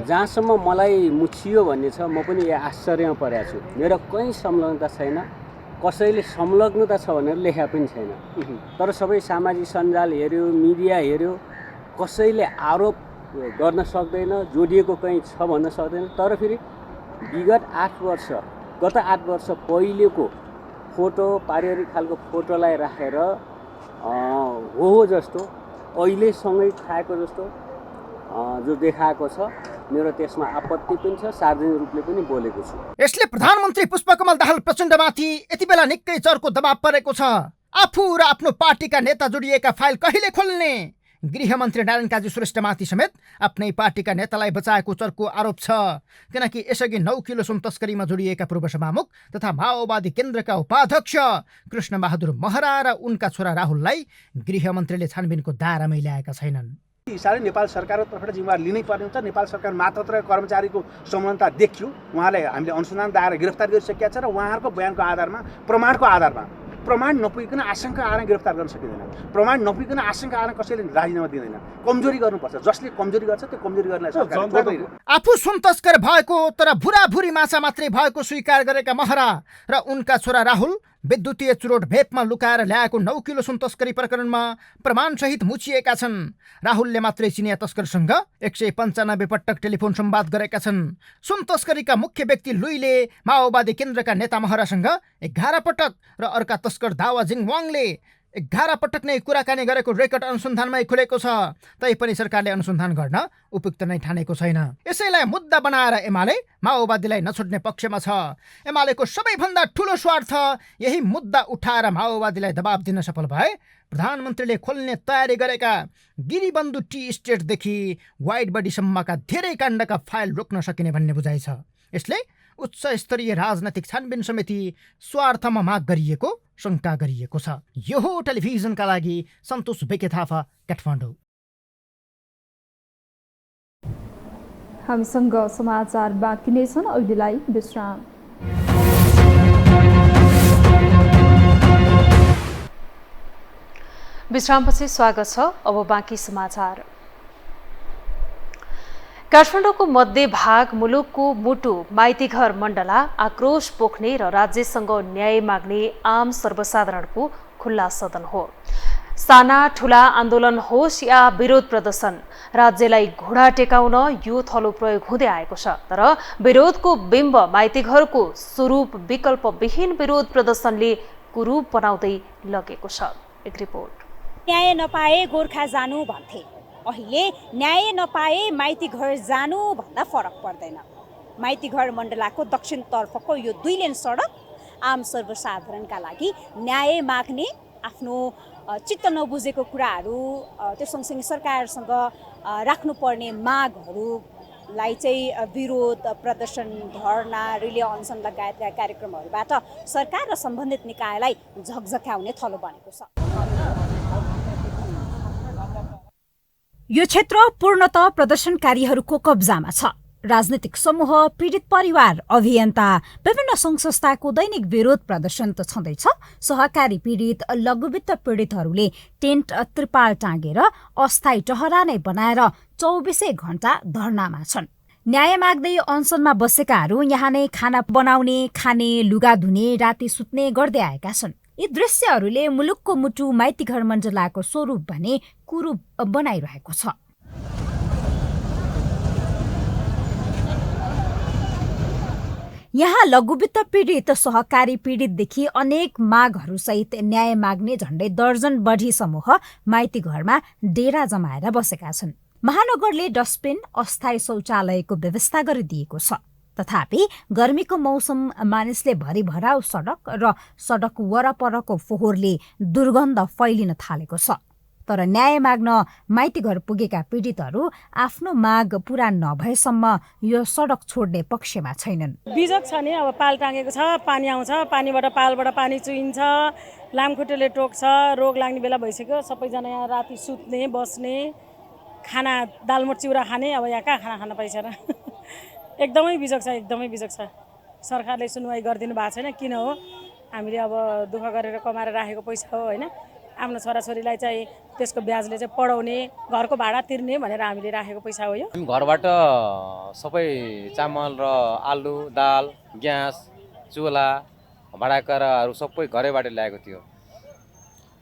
जहाँसम्म मलाई मुछियो भन्ने छ, म पनि यहाँ आश्चर्यमा परेको छु। मेरो कहीँ संलग्नता छैन, कसैले संलग्नता छ भनेर लेखा पनि छैन। तर सबै सामाजिक सञ्जाल हेऱ्यो, मिडिया हेऱ्यो, कसैले आरोप गर्न सक्दैन, जोडिएको कहीँ छ भन्न सक्दैन। तर फेरि विगत 8 वर्ष, गत 8 वर्ष पहिलेको फोटो, पारिवारिक खालको फोटोलाई राखेर हो जस्तो, अहिलेसँगै खाएको जस्तो जो देखाएको छ, मेरो त्यसमा आपत्ति पनि छ। सार्वजनिक रूपले पनि बोलेको छु। यसले प्रधानमन्त्री पुष्पकमल दाहाल प्रचण्डमाथि यति बेला निकै चर्को दबाब परेको छ। आफू र आफ्नो पार्टीका नेता जोडिएका फाइल कहिले खोल्ने? गृहमन्त्री नारायण काजी श्रेष्ठमाथि समेत आफ्नै पार्टीका नेतालाई बचाएको चर्को आरोप छ। किनकि यसअघि 9 किलो सुन तस्करीमा जोडिएका पूर्व सभामुख तथा माओवादी केन्द्रका उपाध्यक्ष कृष्णबहादुर महरा र उनका छोरा राहुललाई गृहमन्त्रीले छानबिनको दायरामै ल्याएका छैनन्। हिसाबले नेपाल सरकारको तर्फबाट जिम्मेवारी लिनै पर्ने हुन्छ। नेपाल सरकार मात्र कर्मचारीको समानता देखियो, उहाँलाई हामीले अनुसन्धान दायरा गिरफ्तार गरिसकेका छ र उहाँहरूको बयानको आधारमा, प्रमाणको आधारमा, प्रमाण नपुगिकन आशंका आएर गिरफ्तार गर्न सकिँदैन। प्रमाण नपुगिकन आशंका आएर कसैले राजीनामा दिँदैन। कमजोरी गर्नुपर्छ। जसले कमजोरी गर्छ त्यो कमजोरी गर्नलाई सरकारले छोड्दैन। आफू सुन तस्कर भएको तर भुराभुरी माछा मात्रै भएको स्वीकार गरेका महरा र उनका छोरा राहुल विद्युतीय चुरोट भेपमा लुकाएर ल्याएको 9 किलो सुन तस्करी प्रकरणमा प्रमाणसहित मुछिएका छन्। राहुलले मात्रै चिनिया तस्करसँग 195 पटक टेलिफोन संवाद गरेका छन्। सुन तस्करीका मुख्य व्यक्ति लुईले माओवादी केन्द्रका नेता महरासँग 11 पटक र अर्का तस्कर दावा जिङवाङले 11 पटक नै कुराकानी गरेको रेकर्ड अनुसन्धानमै खुलेको छ। तैपनि सरकारले अनुसन्धान गर्न उपयुक्त नै ठानेको छैन। यसैलाई मुद्दा बनाएर एमाले माओवादीलाई नछोड्ने पक्षमा छ। एमालेको सबैभन्दा ठुलो स्वार्थ यही मुद्दा उठाएर माओवादीलाई दबाब दिन सफल भए प्रधानमन्त्रीले खोल्ने तयारी गरेका गिरीबन्धु टी स्टेटदेखि वाइड बडीसम्मका धेरै काण्डका फाइल रोक्न सकिने भन्ने बुझाइ छ। यसले उच्च स्तरीय राजनैतिक छानबिन समिति स्वार्थमा माग गरिएको शङ्का गरिएको छ। यो हो टेलिभिजनका लागि सन्तोष बेके थापा, काठमाडौँ। हामीसँग समाचार बाँकी नै छन्, अहिलेलाई विश्राम। विश्रामपछि स्वागत छ। अब बाँकी समाचार। काठमाडौँको मध्य भाग मुलुकको मुटु माइतीघर मण्डला आक्रोश पोख्ने र राज्यसँग न्याय माग्ने आम सर्वसाधारणको खुल्ला सदन हो। साना ठुला आन्दोलन होस् या विरोध प्रदर्शन, राज्यलाई घोडा टेकाउन यो थलो प्रयोग हुँदै आएको छ। तर विरोधको बिम्ब माइतीघरको स्वरूप विकल्पविहीन विरोध प्रदर्शनले कुरूप बनाउँदै लगेको छ। एक रिपोर्ट। न्याय नपाए गोर्खा जानु भन्थे, अहिले न्याय नपाए माइती घर जानु भन्दा फरक पर्दैन। माइती घर मण्डलाको दक्षिणतर्फको यो 2 लेन सडक आम सर्वसाधारणका लागि न्याय माग्ने, आफ्नो चित्त नबुझेको कुराहरू, त्यो सँगसँगै सरकारसँग राख्नुपर्ने मागहरूलाई चाहिँ विरोध प्रदर्शन, धरना, रिले अनसन लगायतका कार्यक्रमहरूबाट सरकार र सम्बन्धित निकायलाई झकझक्याउने थलो बनेको छ। यो क्षेत्र पूर्णतः प्रदर्शनकारीहरूको कब्जामा छ। राजनीतिक समूह, पीडित परिवार, अभियन्ता, विभिन्न सङ्घ संस्थाको दैनिक विरोध प्रदर्शन त छँदैछ। सहकारी पीडित, लघुवित्त पीडितहरूले टेन्ट, त्रिपाल टाँगेर अस्थायी टहरा नै बनाएर 24 घण्टा धरनामा छन्। न्याय माग्दै अनसनमा बसेकाहरू यहाँ नै खाना बनाउने, खाने, लुगा धुने, राति सुत्ने गर्दै आएका छन्। यी दृश्यहरूले मुलुकको मुटु माइतीघर मण्डलाको स्वरूप भने कुरूप बनाइरहेको छ। यहाँ लघुवित्त पीडित, सहकारी पीडितदेखि अनेक मागहरूसहित न्याय माग्ने झण्डै दर्जन बढी समूह माइतीघरमा डेरा जमाएर बसेका छन्। महानगरले डस्टबिन, अस्थायी शौचालयको व्यवस्था गरिदिएको छ। तथापि गर्मीको मौसम, मानिसले भरिभराउ सडक र सडक वरपरको फोहोरले दुर्गन्ध फैलिन थालेको छ। तर न्याय माग्न माइती घर पुगेका पीडितहरू आफ्नो माग पूरा नभएसम्म यो सडक छोड्ने पक्षमा छैनन्। बिजोग छ नि, अब पाल टाँगेको छ, पानी आउँछ, पानीबाट पालबाट पानी चुइन्छ, लामखुट्टेले टोक्छ, रोग लाग्ने बेला भइसक्यो। सबैजना यहाँ राति सुत्ने बस्ने, खाना दालमोट चिउरा खाने, अब यहाँ कहाँ खाना खान पाइन्छ र। एकदमै बिजोग छ, एकदमै बिजोग छ। सरकारले सुनवाई गरिदिनु भएको छैन। किन हो? हामीले अब दुःख गरेर कमाएर राखेको पैसा हो होइन। आफ्नो छोराछोरीलाई चाहिँ त्यसको ब्याजले चाहिँ पढाउने, घरको भाडा तिर्ने भनेर हामीले राखेको पैसा हो यो। घरबाट सबै चामल र आलु, दाल, ग्यास, चुला, भाँडाकाँडाहरू सबै घरैबाट ल्याएको थियो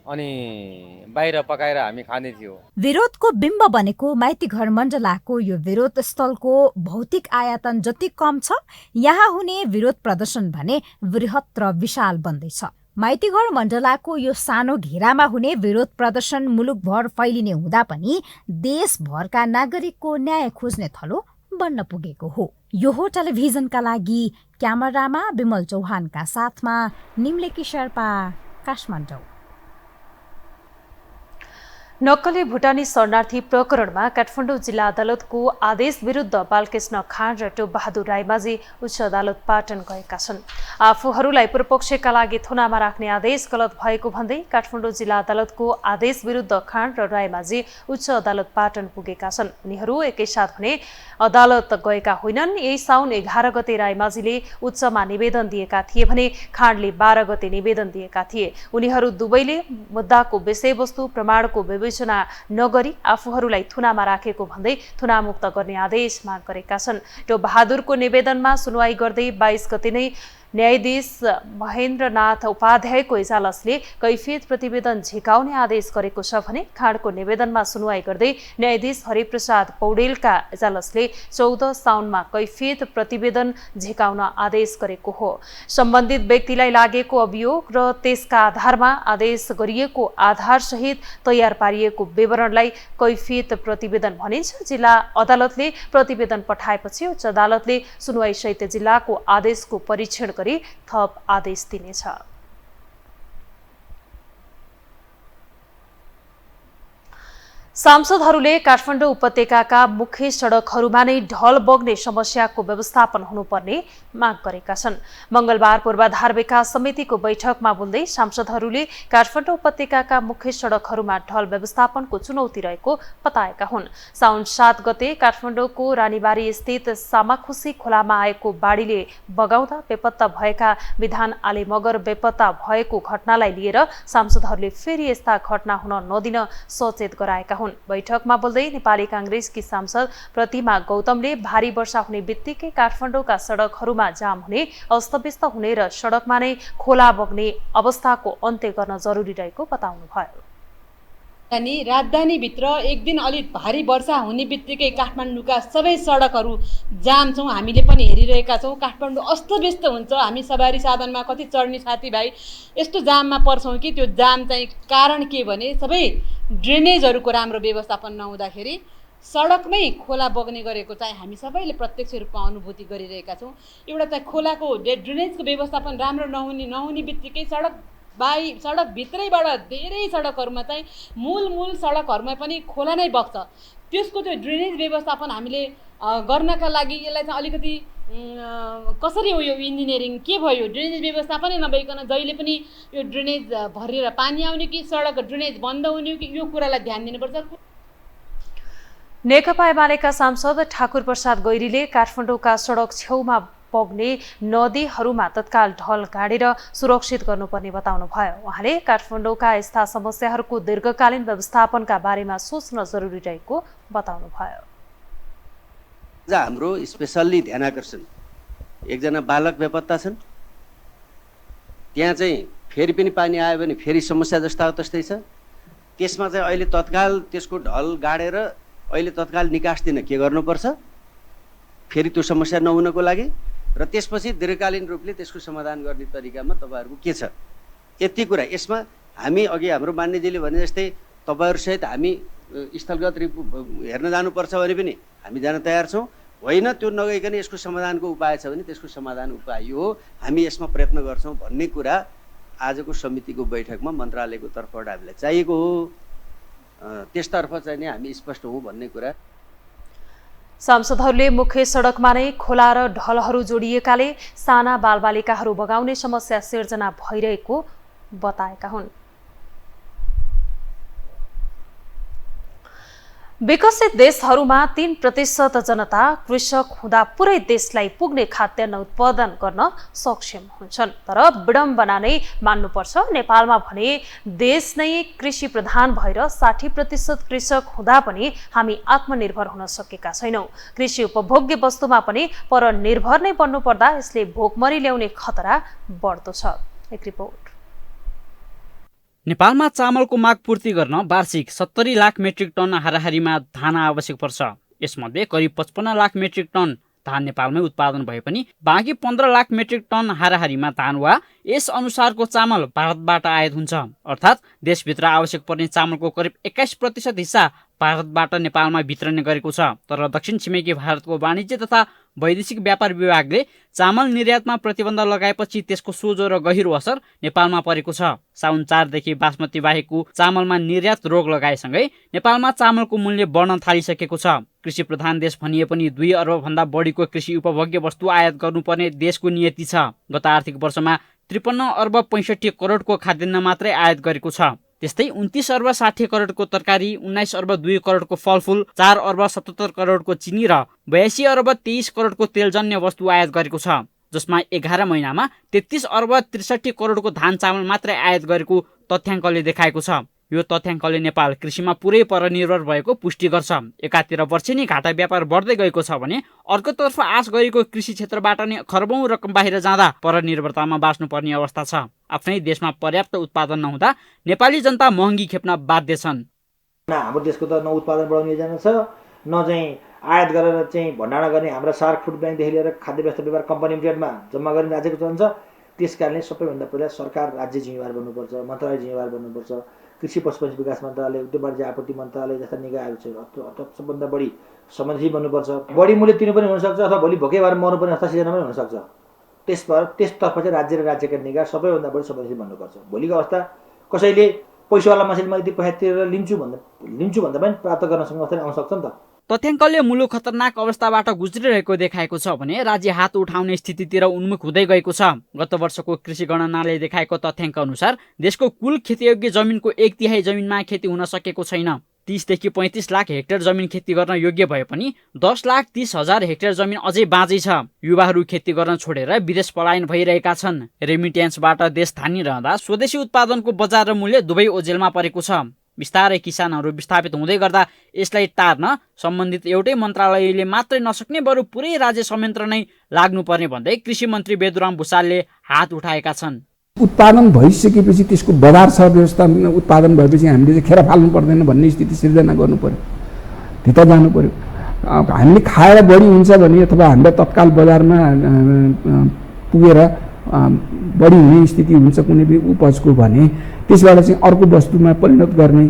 अनि बाहिर पकाएर हामी खाने थियो। विरोधको बिम्ब बनेको माइती घर मण्डलाको यो विरोध स्थलको भौतिक आयतन जति कम छ, यहाँ हुने विरोध प्रदर्शन भने वृहत र विशाल बन्दैछ। माइती घर मण्डलाको यो सानो घेरामा हुने विरोध प्रदर्शन मुलुकभर फैलिने हुँदा पनि देशभरका नागरिकको न्याय खोज्ने थलो बन्न पुगेको हो। यो हो टेलिभिजनका लागि क्यामेरामा विमल चौहानका साथमा निम्लेकी शेर्पा, काठमाडौँ। नक्कली भुटानी शरणार्थी प्रकरणमा काठमाडौँ जिल्ला अदालतको आदेश विरुद्ध बालकृष्ण खाँड र टोप बहादुर राईमाझी उच्च अदालत पाटन गएका छन्। आफूहरूलाई पूर्वपक्षका लागि थुनामा राख्ने आदेश गलत भएको भन्दै काठमाडौँ जिल्ला अदालतको आदेश विरुद्ध खाँड र राईमाझी उच्च अदालत पाटन पुगेका छन्। उनीहरू एकैसाथ भने अदालत गएका होइनन्। यही साउन 11 गते राईमाझीले उच्चमा निवेदन दिएका थिए भने खाँडले 12 गते निवेदन दिएका थिए। उनीहरू दुवैले मुद्दाको विषयवस्तु प्रमाणको विवेचना नगरी आफूहरूलाई थुनामा राखेको भन्दै थुनामुक्त गर्ने आदेश माग गरेका छन्। टोप बहादुरको निवेदनमा सुनवाई गर्दै 22 गते नै न्यायाधीश महेन्द्रनाथ उपाध्यायको इजलासले कैफियत प्रतिवेदन झिकाउने आदेश गरेको छ भने खाँडको निवेदनमा सुनवाई गर्दै न्यायाधीश हरिप्रसाद पौडेलका इजलासले 14 साउनमा कैफियत प्रतिवेदन झिकाउन आदेश गरेको हो। सम्बन्धित व्यक्तिलाई लागेको अभियोग र त्यसका आधारमा आदेश गरिएको आधारसहित तयार पारिएको विवरणलाई कैफियत प्रतिवेदन भनिन्छ। जिल्ला अदालतले प्रतिवेदन पठाएपछि उच्च अदालतले सुनवाईसहित जिल्लाको आदेशको परीक्षण थप आदेश दिनेछ। सांसदहरूले काठमाडौँ उपत्यकाका मुख्य सडकहरूमा नै ढल बग्ने समस्याको व्यवस्थापन हुनुपर्ने माग गरेका छन्। मंगलबार पूर्वाधार विकास समितिको बैठकमा बोल्दै सांसदहरूले काठमाडौँ उपत्यकाका मुख्य सडकहरूमा ढल व्यवस्थापनको चुनौती रहेको बताएका हुन्। साउन 7 गते काठमाडौँको रानीबारी स्थित सामाखुसी खोलामा आएको बाढीले बगाउँदा बेपत्ता भएका विधान आले मगर बेपत्ता भएको घटनालाई लिएर सांसदहरूले फेरि यस्ता घटना हुन नदिन सचेत गराएका हुन्। बैठकमा बोल्दै नेपाली कांग्रेसकी सांसद प्रतिमा गौतमले भारी वर्षा हुने बित्तिकै काठमाडौँका सडकहरूमा जाम हुने, अस्तव्यस्त हुने र सडकमा नै खोला बग्ने अवस्थाको अन्त्य गर्न जरुरी रहेको बताउनुभयो। राजधानीभित्र एक दिन अलिक भारी वर्षा हुने बित्तिकै काठमाडौँका सबै सडकहरू जाम छौँ, हामीले पनि हेरिरहेका छौँ। काठमाडौँ अस्तव्यस्त हुन्छ। हामी सवारी साधनमा कति चढ्ने साथीभाइ यस्तो जाममा पर्छौँ कि त्यो जाम चाहिँ कारण के भने सबै ड्रेनेजहरूको राम्रो व्यवस्थापन नहुँदाखेरि सडकमै खोला बग्ने गरेको चाहिँ हामी सबैले प्रत्यक्ष रूपमा अनुभूति गरिरहेका छौँ। एउटा चाहिँ खोलाको ड्रेनेजको व्यवस्थापन राम्रो नहुने बित्तिकै सडकभित्रैबाट धेरै सडकहरूमा चाहिँ मूल सडकहरूमा पनि खोला नै बग्छ। त्यसको त्यो ड्रेनेज व्यवस्थापन हामीले गर्नका लागि यसलाई चाहिँ अलिकति कसरी हो यो इन्जिनियरिङ के भयो, ड्रेनेज व्यवस्थापनै नभइकन जहिले पनि यो ड्रेनेज भरेर पानी आउने कि सडक ड्रेनेज बन्द हुने कि यो कुरालाई ध्यान दिनुपर्छ। नेकपा एमालेका सांसद ठाकुर प्रसाद गैरीले काठमाडौँका सडक छेउमा बग्ने नदीहरूमा तत्काल ढल गाडेर सुरक्षित गर्नुपर्ने बताउनुभयो। उहाँले काठमाडौँका यस्ता समस्याहरूको दीर्घकालीन व्यवस्थापनका बारेमा सोच्न जरुरी रहेको बताउनुभयो। हाम्रो स्पेसल्ली ध्यान आकर्षण एकजना बालक बेपत्ता छन्, त्यहाँ चाहिँ फेरि पनि पानी आयो भने फेरि समस्या जस्ता तस्तै छ। त्यसमा चाहिँ अहिले तत्काल त्यसको ढल गाडेर अहिले तत्काल निकास दिन के गर्नुपर्छ फेरि त्यो समस्या नहुनको लागि, र त्यसपछि दीर्घकालीन रूपले त्यसको समाधान गर्ने तरिकामा तपाईँहरूको के छ। यति कुरा यसमा हामी अघि हाम्रो मान्यजीले भने जस्तै तपाईँहरूसहित हामी स्थलगत हेर्न जानुपर्छ भने पनि हामी जान तयार छौँ। होइन त्यो नगइकन यसको समाधानको उपाय छ भने त्यसको समाधान उपाय यो हो, हामी यसमा प्रयत्न गर्छौँ भन्ने कुरा आजको समितिको बैठकमा मन्त्रालयको तर्फबाट हामीलाई चाहिएको हो। त्यसतर्फ चाहिँ नि हामी स्पष्ट हौँ भन्ने कुरा। सांसदहरूले मुख्य सडकमा नै खोला र ढलहरू जोडिएकाले साना बालबालिकाहरू बगाउने समस्या सिर्जना भइरहेको बताएका हुन्। विकसित देशहरूमा 3% जनता कृषक हुँदा पुरै देशलाई पुग्ने खाद्यान्न उत्पादन गर्न सक्षम हुन्छन्। तर विडम्बना नै मान्नुपर्छ, नेपालमा भने देश नै कृषि प्रधान भएर 60% कृषक हुँदा पनि हामी आत्मनिर्भर हुन सकेका छैनौँ। कृषि उपभोग्य वस्तुमा पनि परनिर्भर नै बन्नुपर्दा यसले भोकमरी ल्याउने खतरा बढ्दो छ। एक रिपोर्ट। नेपालमा चामलको माग पूर्ति गर्न वार्षिक 70 लाख मेट्रिक टन हाराहारीमा धान आवश्यक पर्छ। यसमध्ये करिब 55 लाख मेट्रिक टन धान नेपालमै उत्पादन भए पनि बाँकी 15 लाख मेट्रिक टन हाराहारीमा धान वा यस अनुसारको चामल भारतबाट आयात हुन्छ। अर्थात् देशभित्र आवश्यक पर्ने चामलको करिब 21% हिस्सा भारतबाट नेपालमा वितरण गरेको छ। तर दक्षिण छिमेकी भारतको वाणिज्य तथा वैदेशिक व्यापार विभागले चामल निर्यातमा प्रतिबन्ध लगाएपछि त्यसको सोझो र गहिरो असर नेपालमा परेको छ। साउन 4 देखि बासमती बाहेकको चामलमा निर्यात रोक लगाएसँगै नेपालमा चामलको मूल्य बढ्न थालिसकेको छ। कृषि प्रधान देश भनिए पनि 2 अर्ब भन्दा बढीको कृषि उपभोग्य वस्तु आयात गर्नुपर्ने देशको नियति छ। गत आर्थिक वर्षमा 53 अर्ब 65 करोडको खाद्यान्न मात्रै आयात गरेको छ। त्यस्तै 29 अर्ब 60 करोडको तरकारी, 19 अर्ब 2 करोडको फलफुल, 4 अर्ब 77 करोडको चिनी र 82 अर्ब 23 करोडको तेलजन्य वस्तु आयात गरेको छ। जसमा 11 महिनामा 33 अर्ब 63 करोडको धान चामल मात्रै आयात गरेको तथ्याङ्कले देखाएको छ। यो तथ्याङ्कले नेपाल कृषिमा पुरै परनिर्भर भएको पुष्टि गर्छ। एकातिर वर्षेनी घाटा व्यापार बढ्दै गएको छ भने अर्कोतर्फ आश गरेको कृषि क्षेत्रबाट नै खरबौं रकम बाहिर जाँदा परनिर्भरतामा बाँच्नुपर्ने अवस्था छ। आफ्नै देशमा पर्याप्त उत्पादन नहुँदा नेपाली जनता महँगी खेप्न बाध्य छन्। हाम्रो देशको त न उत्पादन बढाउने योजना छ, न चाहिँ आयात गरेर चाहिँ भण्डारण गर्ने हाम्रा सार्क फुड ब्याङ्कदेखि लिएर खाद्य व्यवस्था व्यापार कम्पनी लिमिटेडमा जम्मा गर्ने राज्यको चलन छ। त्यसकारणले सबैभन्दा पहिला सरकार राज्य जिम्मेवार बन्नुपर्छ, मन्त्रालय जिम्मेवार बन्नुपर्छ। कृषि पशुपन्छी विकास मन्त्रालय, उद्योग वाणिज्य आपूर्ति मन्त्रालय जस्ता निकायहरू छ सबभन्दा बढी संबन्धित बन्नुपर्छ। बढी मूल्य तिर्नु पनि हुनसक्छ अथवा भोलि भोकै भएर मर्नुपर्ने अवस्था सिर्जना पनि हुनसक्छ। त्यसतर्फ चाहिँ राज्य र राज्यका निकाय सबैभन्दा बढी संबन्धित बन्नुपर्छ। भोलिको अवस्था कसैले पैसावाला मान्छेले मैले पैसा तिरेर लिन्छु भन्दा पनि प्राप्त गर्न सक्ने अवस्था आउन सक्छ नि त। तथ्याङ्कले मुलुक खतरनाक अवस्थाबाट गुज्रिरहेको देखाएको छ भने राज्य हात उठाउने स्थितितिर उन्मुख हुँदै गएको छ। गत वर्षको कृषि गणनाले देखाएको तथ्याङ्क अनुसार देशको कुल खेतीयोग्य जमिनको 1/3 जमिनमा खेती हुन सकेको छैन। 30 देखि 35 लाख हेक्टर जमिन खेती गर्न योग्य भए पनि 10,30,000 हेक्टर जमिन अझै बाँझै छ। युवाहरू खेती गर्न छोडेर विदेश पलायन भइरहेका छन्। रेमिट्यान्सबाट देश धानिरहँदा स्वदेशी उत्पादनको बजार र मूल्य दुवै ओझेलमा परेको छ। बिस्तारै किसानहरू विस्थापित हुँदै गर्दा यसलाई टार्न सम्बन्धित एउटै मन्त्रालयले मात्रै नसक्ने बरु पुरै राज्य संयन्त्र नै लाग्नुपर्ने भन्दै कृषि मन्त्री बेदुराम भुसालले हात उठाएका छन्। उत्पादन भइसकेपछि त्यसको बजार छ व्यवस्था, उत्पादन भएपछि हामीले चाहिँ खेर फाल्नु पर्दैन भन्ने स्थिति सिर्जना गर्नु पर्यो, भित्र जानु पर्यो। हामीले खाएर बढी हुन्छ भने अथवा हामीले तत्काल बजारमा पुगेर बढी हुने स्थिति हुन्छ कुनै पनि उपजको भने त्यसबाट चाहिँ अर्को वस्तुमा परिणत गर्ने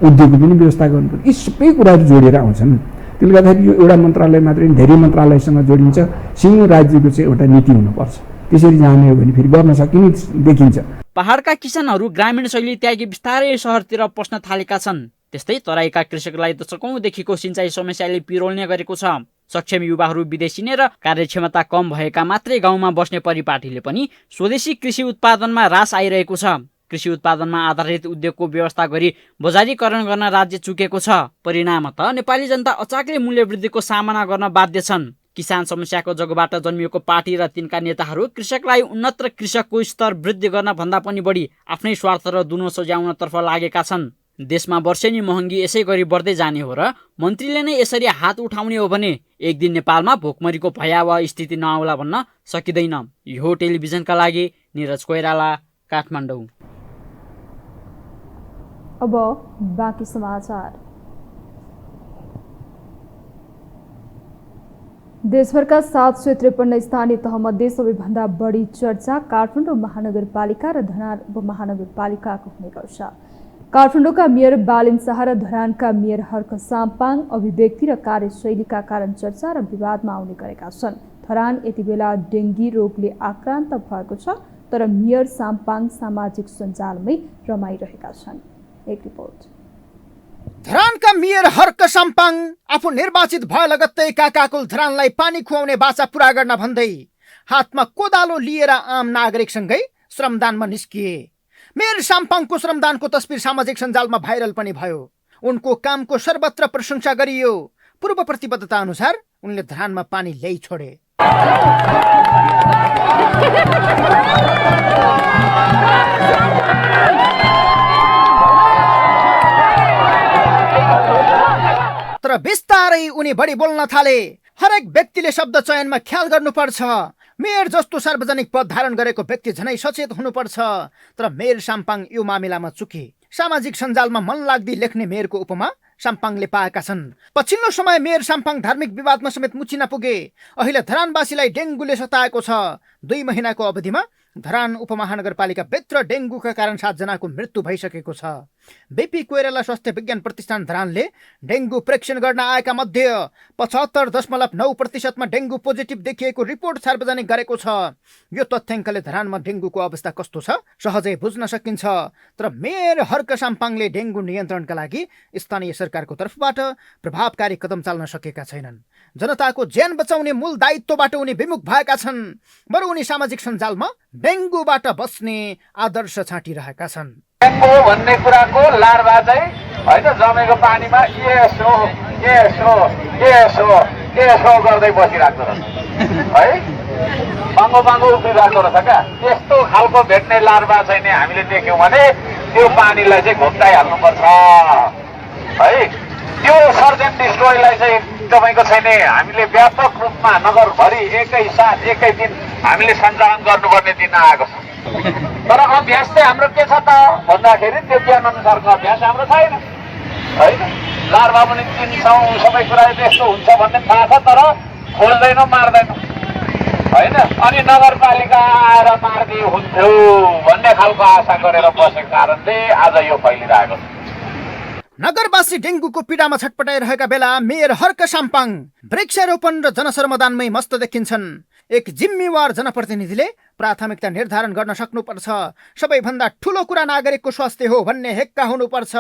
उद्योगको पनि व्यवस्था गर्नु पर्यो। यी सबै कुराहरू जोडेर आउँछन्। त्यसले गर्दाखेरि यो एउटा मन्त्रालय मात्रै धेरै मन्त्रालयसँग जोडिन्छ। सिङ्गो राज्यको चाहिँ एउटा नीति हुनुपर्छ। त्यसरी जाने हो भने फेरि गर्न सकिने देखिन्छ। पहाडका किसानहरू ग्रामीण शैली त्यागी बिस्तारै सहरतिर पस्न थालेका छन्। त्यस्तै तराईका कृषकलाई दशकौंदेखिको सिँचाइ समस्याले पिरोल्ने गरेको छ। सक्षम युवाहरू विदेशी र कार्यक्षमता कम भएका मात्रै गाउँमा बस्ने परिपाटीले पनि स्वदेशी कृषि उत्पादनमा ह्रास आइरहेको छ। कृषि उत्पादनमा आधारित उद्योगको व्यवस्था गरी बजारीकरण गर्न राज्य चुकेको छ। परिणामतः नेपाली जनता अचाकले मूल्य वृद्धिको सामना गर्न बाध्य छन्। किसान समस्याको जगबाट जन्मिएको पार्टी र तिनका नेताहरू कृषकलाई उन्नत र कृषकको स्तर वृद्धि गर्न भन्दा पनि बढी आफ्नै स्वार्थ र दुनो सज्याउनतर्फ लागेका छन्। देशमा वर्षेनी महँगी यसै गरी बढ्दै जाने हो र मन्त्रीले नै यसरी हात उठाउने हो भने एक दिन नेपालमा भोकमरीको भयावह स्थिति नआउला भन्न सकिँदैन। यो टेलिभिजनका लागि निरज कोइराला, काठमाडौँ। अब बाँकी समाचार। देशभरका 753 स्थानीय तहमध्ये सबैभन्दा बढी चर्चा काठमाडौँ महानगरपालिका र धरान उपमहानगरपालिकाको हुने गर्छ। काठमाडौँका मेयर बालिन शाह र धरानका मेयर हर्क साम्पाङ अभिव्यक्ति र कार्यशैलीका कारण चर्चा र विवादमा आउने गरेका छन्। धरान यति बेला डेङ्गी रोगले आक्रान्त भएको छ, तर मेयर साम्पाङ सामाजिक सञ्जालमै रमाइरहेका छन्। एक रिपोर्ट। धरानका मेयर हर्क साम्पाङ आफू निर्वाचित भए लगत्तै काकाकुल धरानलाई पानी खुवाउने बाचा पूरा गर्न भन्दै हातमा कोदालो लिएर आम नागरिकसँगै श्रमदानमा निस्किए। मेयर साम्पाङको श्रमदानको तस्बिर सामाजिक सञ्जालमा भाइरल पनि भयो। उनको कामको सर्वत्र प्रशंसा गरियो। पूर्व प्रतिबद्धता अनुसार उनले धरानमा पानी ल्याइ छोडे। तर बिस्तारै उनी बढी बोल्न थाले। हरेक व्यक्तिले शब्द चयनमा ख्याल गर्नुपर्छ। मेयर जस्तो सार्वजनिक पद धारण गरेको व्यक्ति झनै सचेत हुनुपर्छ। तर मेयर साम्पाङ यो मामिलामा चुके। सामाजिक सञ्जालमा मन लाग्दी लेख्ने मेयरको उपमा साम्पाङले पाएका छन्। पछिल्लो समय मेयर साम्पाङ धार्मिक विवादमा समेत मुचिन पुगे। अहिले धरानवासीलाई डेङ्गुले सताएको छ। 2 महिनाको अवधिमा धरान उपमहानगरपालिका भित्र डेङ्गुका कारण 7 जनाको मृत्यु भइसकेको छ। बीपी कोइराला स्वास्थ्य विज्ञान प्रतिष्ठान धरानले डेङ्गु परीक्षण गर्न आएका मध्ये 75.9% डेङ्गु पोजिटिभ देखिएको रिपोर्ट सार्वजनिक गरेको छ। यो तथ्याङ्कले धरानमा डेङ्गुको अवस्था कस्तो छ सहजै बुझ्न सकिन्छ। तर मेयर हर्क साम्पाङले डेङ्गु नियन्त्रणका लागि स्थानीय सरकारको तर्फबाट प्रभावकारी कदम चाल्न सकेका छैनन्। जनताको ज्यान बचाउने मूल दायित्वबाट उनी विमुख भएका छन्। बरु उनी सामाजिक सञ्जालमा डेङ्गुबाट बस्ने आदर्श छाटिरहेका छन्। डेङ्गु भन्ने कुराको लार्भा चाहिँ होइन जमेको पानीमा यसो यसो यसो यसो गर्दै बसिरहेको रहेछ है, बाङ्गो बाङ्गो उभिरहेको रहेछ क्या। त्यस्तो खालको भेट्ने लार्भा चाहिँ नि हामीले देख्यौँ भने त्यो पानीलाई चाहिँ घोप्टाइहाल्नुपर्छ है। त्यो सर्च एन्ड डिस्ट्रोयलाई चाहिँ तपाईँको छैन हामीले व्यापक रूपमा नगरभरि एकै साथ एकै दिन हामीले सञ्चालन गर्नुपर्ने दिन आएको छ। तर अभ्यास चाहिँ हाम्रो के छ त भन्दाखेरि त्यो ज्ञान अनुसारको अभ्यास हाम्रो छैन होइन। लार्भा पनि चिन्छौँ, सबै कुरा त्यस्तो हुन्छ भन्ने थाहा छ, तर खोज्दैनौँ मार्दैनौँ होइन। अनि नगरपालिका आएर मार्दी हुन्थ्यो भन्ने खालको आशा गरेर बसेको कारणले आज यो फैलिरहेको छ। नगरवासी डेङ्गुको पीडामा छटपटाइरहेका बेला मेयर हर्क साम्पाङ वृक्षारोपण र जनसर्मदानमै मस्त देखिन्छन्। एक जिम्मेवार जनप्रतिनिधिले प्राथमिकता निर्धारण गर्न सक्नुपर्छ। सबैभन्दा ठूलो कुरा नागरिकको स्वास्थ्य हो भन्ने हेक्का हुनुपर्छ।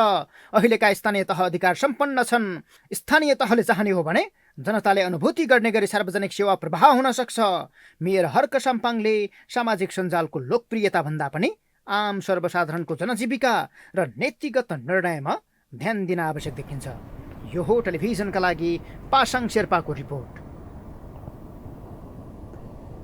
अहिलेका स्थानीय तह अधिकार सम्पन्न छन्। स्थानीय तहले चाहने हो भने जनताले अनुभूति गर्ने गरी सार्वजनिक सेवा प्रवाह हुन सक्छ। मेयर हर्क साम्पाङले सामाजिक सञ्जालको लोकप्रियता भन्दा पनि आम सर्वसाधारणको जनजीविका र नीतिगत निर्णयमा ध्यान दिन आवश्यक देखिन्छ। यो हो टेलिभिजनका लागि पासाङ शेर्पाको रिपोर्ट।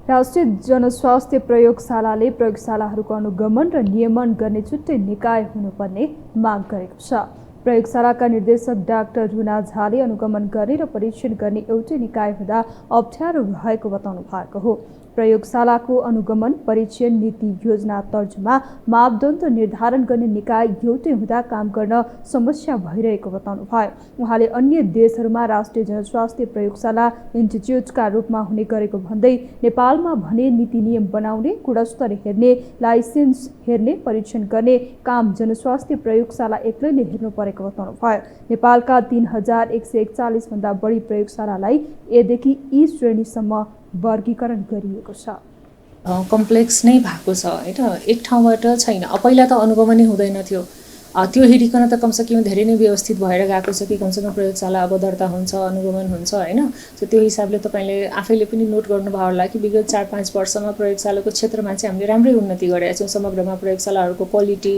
राष्ट्रिय जनस्वास्थ्य प्रयोगशालाले प्रयोगशालाहरूको अनुगमन र नियमन गर्ने छुट्टै निकाय हुनुपर्ने माग गरेको छ। प्रयोगशालाका निर्देशक डाक्टर रुना झाले अनुगमन गर्ने र परीक्षण गर्ने एउटै निकाय हुँदा अप्ठ्यारो भएको बताउनु भएको हो। प्रयोगशालाको अनुगमन, परीक्षण, नीति योजना तर्जुमा, मापदण्ड निर्धारण गर्ने निकाय एउटै हुँदा काम गर्न समस्या भइरहेको बताउनु भयो। उहाँले अन्य देशहरूमा राष्ट्रिय जनस्वास्थ्य प्रयोगशाला इन्स्टिच्युटका रूपमा हुने गरेको भन्दै नेपालमा भने नीति नियम बनाउने, गुणस्तर हेर्ने, लाइसेन्स हेर्ने, परीक्षण गर्ने काम जनस्वास्थ्य प्रयोगशाला एक्लैले हेर्नु परेको बताउनु भयो। नेपालका 3141 भन्दा बढी प्रयोगशालालाई एदेखि ई श्रेणीसम्म वर्गीकरण गरिएको छ। कम्प्लेक्स नै भएको छ होइन, एक ठाउँबाट छैन। पहिला त अनुगमनै हुँदैन थियो। त्यो हेरिकन त कमसेकम धेरै नै व्यवस्थित भएर गएको छ कि कमसेकम प्रयोगशाला अब दर्ता हुन्छ, अनुगमन हुन्छ होइन। सो त्यो हिसाबले तपाईँले आफैले पनि नोट गर्नुभयो होला कि विगत 4-5 वर्षमा प्रयोगशालाको क्षेत्रमा चाहिँ हामीले राम्रै उन्नति गरेका छौँ। समग्रमा प्रयोगशालाहरूको क्वालिटी,